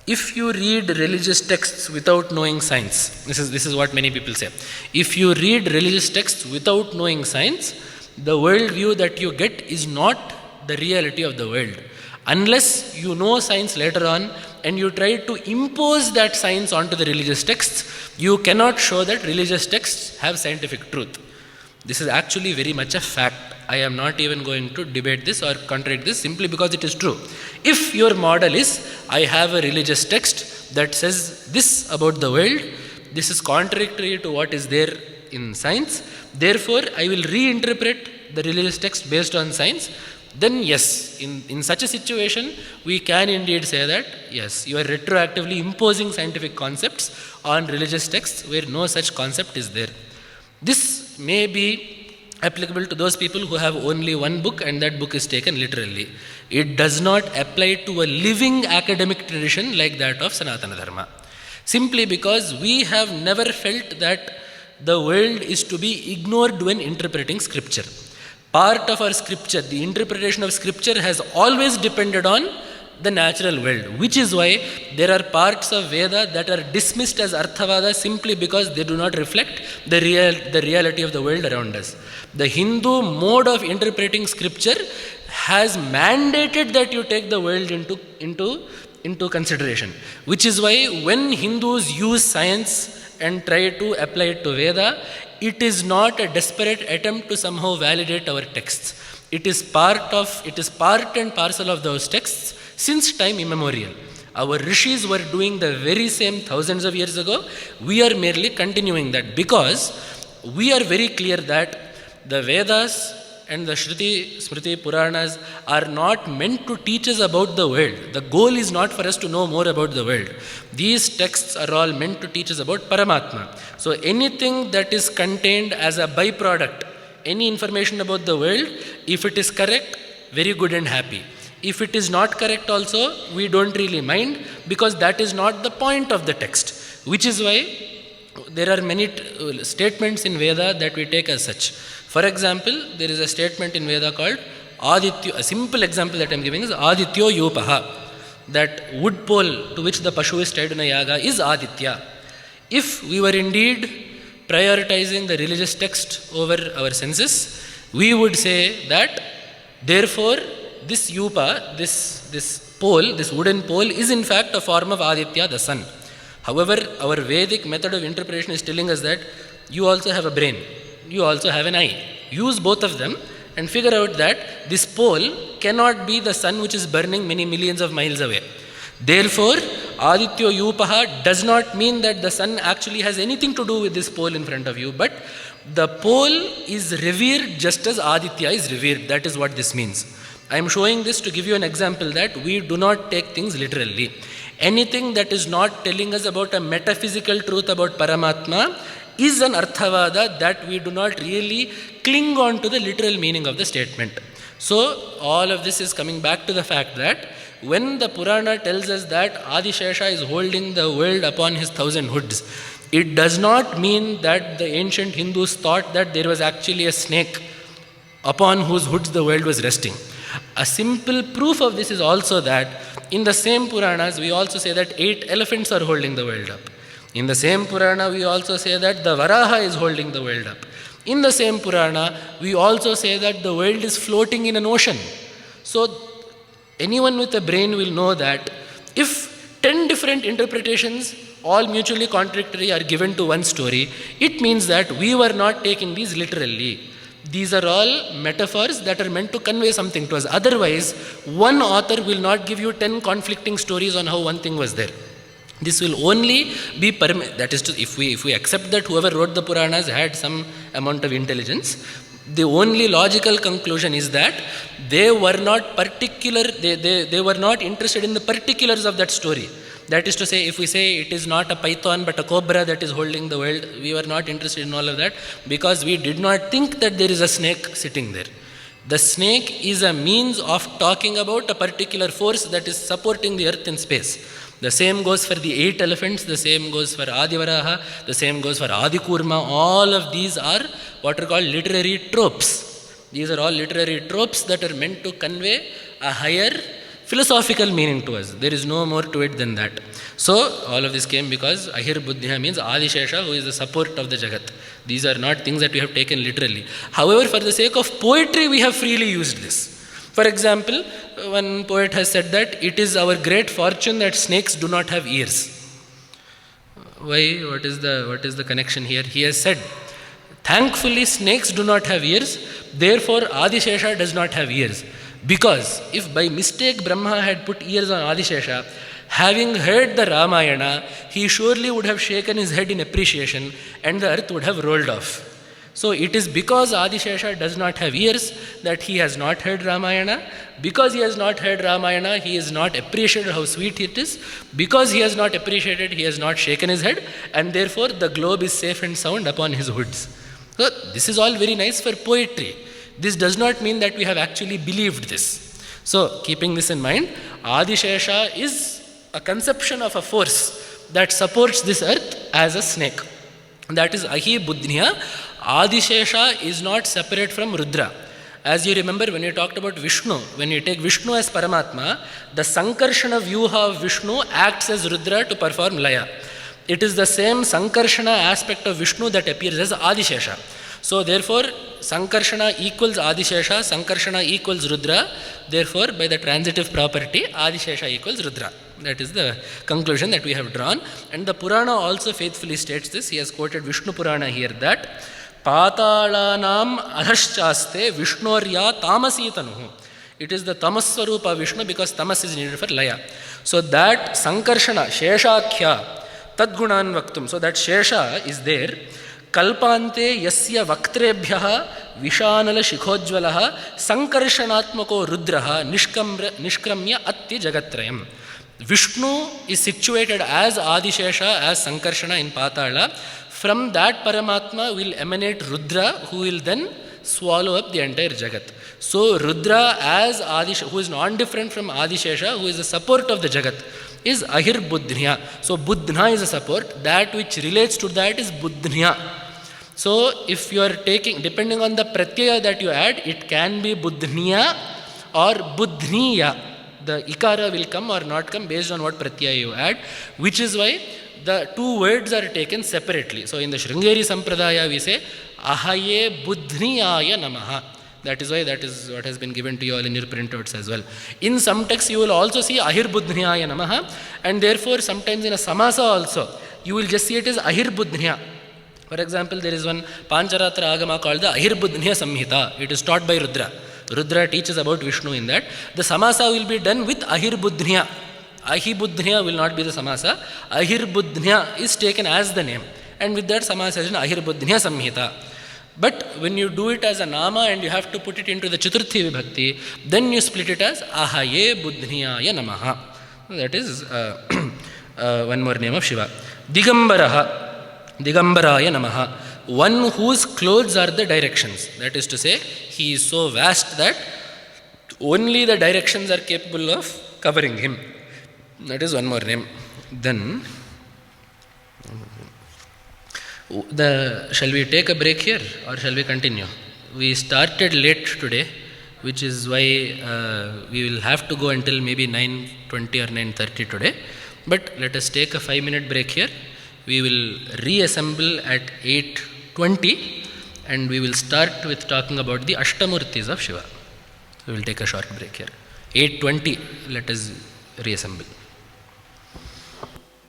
if you read religious texts without knowing science, this is what many people say. If you read religious texts without knowing science, the world view that you get is not the reality of the world. Unless you know science later on and you try to impose that science onto the religious texts, you cannot show that religious texts have scientific truth. This is actually very much a fact. I am not even going to debate this or contradict this simply because it is true. If your model is, I have a religious text that says this about the world, this is contradictory to what is there in science, therefore I will reinterpret the religious text based on science, then yes, in such a situation, we can indeed say that, yes, you are retroactively imposing scientific concepts on religious texts where no such concept is there. This may be applicable to those people who have only one book and that book is taken literally. It does not apply to a living academic tradition like that of Sanatana Dharma. Simply because we have never felt that the world is to be ignored when interpreting scripture. Part of our scripture, the interpretation of scripture has always depended on the natural world, which is why there are parts of Veda that are dismissed as Arthavada simply because they do not reflect the reality of the world around us. The Hindu mode of interpreting scripture has mandated that you take the world into consideration, which is why when Hindus use science and try to apply it to Veda, it is not a desperate attempt to somehow validate our texts. It is part and parcel of those texts since time immemorial. Our rishis were doing the very same thousands of years ago. We are merely continuing that because we are very clear that the Vedas and the Shruti, Smriti, Puranas are not meant to teach us about the world. The goal is not for us to know more about the world. These texts are all meant to teach us about Paramatma. So anything that is contained as a byproduct, any information about the world, if it is correct, very good and happy. If it is not correct also, we don't really mind because that is not the point of the text. Which is why there are many statements in Veda that we take as such. For example, there is a statement in Veda called Aditya. A simple example that I am giving is Adityo Yopaha. That wood pole to which the Pashu is tied in a yaga is Aditya. If we were indeed prioritizing the religious text over our senses, we would say that therefore this Yupa, this pole, this wooden pole is in fact a form of Aditya, the sun. However, our Vedic method of interpretation is telling us that you also have a brain. you also have an eye. Use both of them and figure out that this pole cannot be the sun which is burning many millions of miles away. Therefore, Adityo Yupaha does not mean that the sun actually has anything to do with this pole in front of you, but the pole is revered just as Aditya is revered. That is what this means. I am showing this to give you an example that we do not take things literally. Anything that is not telling us about a metaphysical truth about Paramatma is an Arthavada that we do not really cling on to the literal meaning of the statement. So, all of this is coming back to the fact that when the Purana tells us that Adishesha is holding the world upon his 1,000 hoods, it does not mean that the ancient Hindus thought that there was actually a snake upon whose hoods the world was resting. A simple proof of this is also that in the same Puranas we also say that 8 elephants are holding the world up. In the same Purana we also say that the Varaha is holding the world up. In the same Purana we also say that the world is floating in an ocean. So anyone with a brain will know that if 10 different interpretations, all mutually contradictory, are given to one story, it means that we were not taking these literally. These are all metaphors that are meant to convey something to us. Otherwise, one author will not give you 10 conflicting stories on how one thing was there. This will only be that is to, if we accept that whoever wrote the Puranas had some amount of intelligence, the only logical conclusion is that they were not they were not interested in the particulars of that story. That is to say, if we say it is not a python but a cobra that is holding the world, we were not interested in all of that because we did not think that there is a snake sitting there. The snake is a means of talking about a particular force that is supporting the earth in space. The same goes for the 8 elephants, the same goes for Adivaraha, the same goes for Adikurma. All of these are what are called literary tropes. These are all literary tropes that are meant to convey a higher philosophical meaning to us. There is no more to it than that. So, all of this came because Ahirbudhnya means Adishesha, who is the support of the Jagat. These are not things that we have taken literally. However, for the sake of poetry, we have freely used this. For example, one poet has said that it is our great fortune that snakes do not have ears. Why? What is the connection here? He has said, thankfully snakes do not have ears, therefore Adishesha does not have ears. Because if by mistake Brahma had put ears on Adishesha, having heard the Ramayana, he surely would have shaken his head in appreciation and the earth would have rolled off. So it is because Adishesha does not have ears that he has not heard Ramayana. Because he has not heard Ramayana, he has not appreciated how sweet it is. Because he has not appreciated, he has not shaken his head, and therefore the globe is safe and sound upon his hoods. So this is all very nice for poetry. This does not mean that we have actually believed this. So keeping this in mind, Adishesha is a conception of a force that supports this earth as a snake. That is Ahirbudhnya. Adishesha is not separate from Rudra. As you remember, when you talked about Vishnu, when you take Vishnu as Paramatma, the Sankarshana Vyuha of Vishnu acts as Rudra to perform Laya. It is the same Sankarshana aspect of Vishnu that appears as Adishesha. So therefore, Sankarshana equals Adishesha, Sankarshana equals Rudra. Therefore, by the transitive property, Adishesha equals Rudra. That is the conclusion that we have drawn. And the Purana also faithfully states this. He has quoted Vishnu Purana here that Patalanam adhaschaste Vishnorya tamasitanuhu. It is the tamaswarupa Vishnu because tamas is needed for laya. So that Sankarshana, Sheshakhya, Tadgunan Vaktum. So that Shesha is there. Kalpante yasya vaktrebhyaha vishanala shikhojvalaha sankarshanatmako rudraha nishkramya atti jagatrayam. Vishnu is situated as Adishesha, as Sankarshana in Patala. From that Paramatma will emanate Rudra, who will then swallow up the entire Jagat. So Rudra as Adishesha, who is non-different from Adishesha, who is the support of the Jagat, is Ahirbudhnya. So Budhna is a support. That which relates to that is Budhnya. So if you are taking, depending on the pratyaya that you add, it can be Budhnya or Budhniya. The ikara will come or not come based on what pratyaya you add, which is why the two words are taken separately. So in the Sringeri Sampradaya we say Ahaye Budhniyaya Namaha. That is why that is what has been given to you all in your printouts as well. In some texts you will also see Ahirbudhniyaya Namaha, and therefore sometimes in a Samasa also you will just see it as Ahirbudhnya. For example, there is one Pancharatra Agama called the Ahirbudhnya Samhita. It is taught by Rudra. Rudra teaches about Vishnu in that. The samasa will be done with Ahirbudhnya. Ahibudhnya will not be the samasa. Ahirbudhnya is taken as the name. And with that samasa is Ahirbudhnya Samhita. But when you do it as a nama and you have to put it into the Chaturthi Vibhakti, then you split it as Ahaye Budhnyaya Namaha. That is one more name of Shiva. Digambaraya Namaha. One whose clothes are the directions. That is to say, he is so vast that only the directions are capable of covering him. That is one more name. Then, shall we take a break here or shall we continue? We started late today, which is why we will have to go until maybe 9:20 or 9:30 today. But let us take a 5-minute break here. We will reassemble at 8:20 and we will start with talking about the Ashtamurtis of Shiva. So we will take a short break here. 8:20, let us reassemble.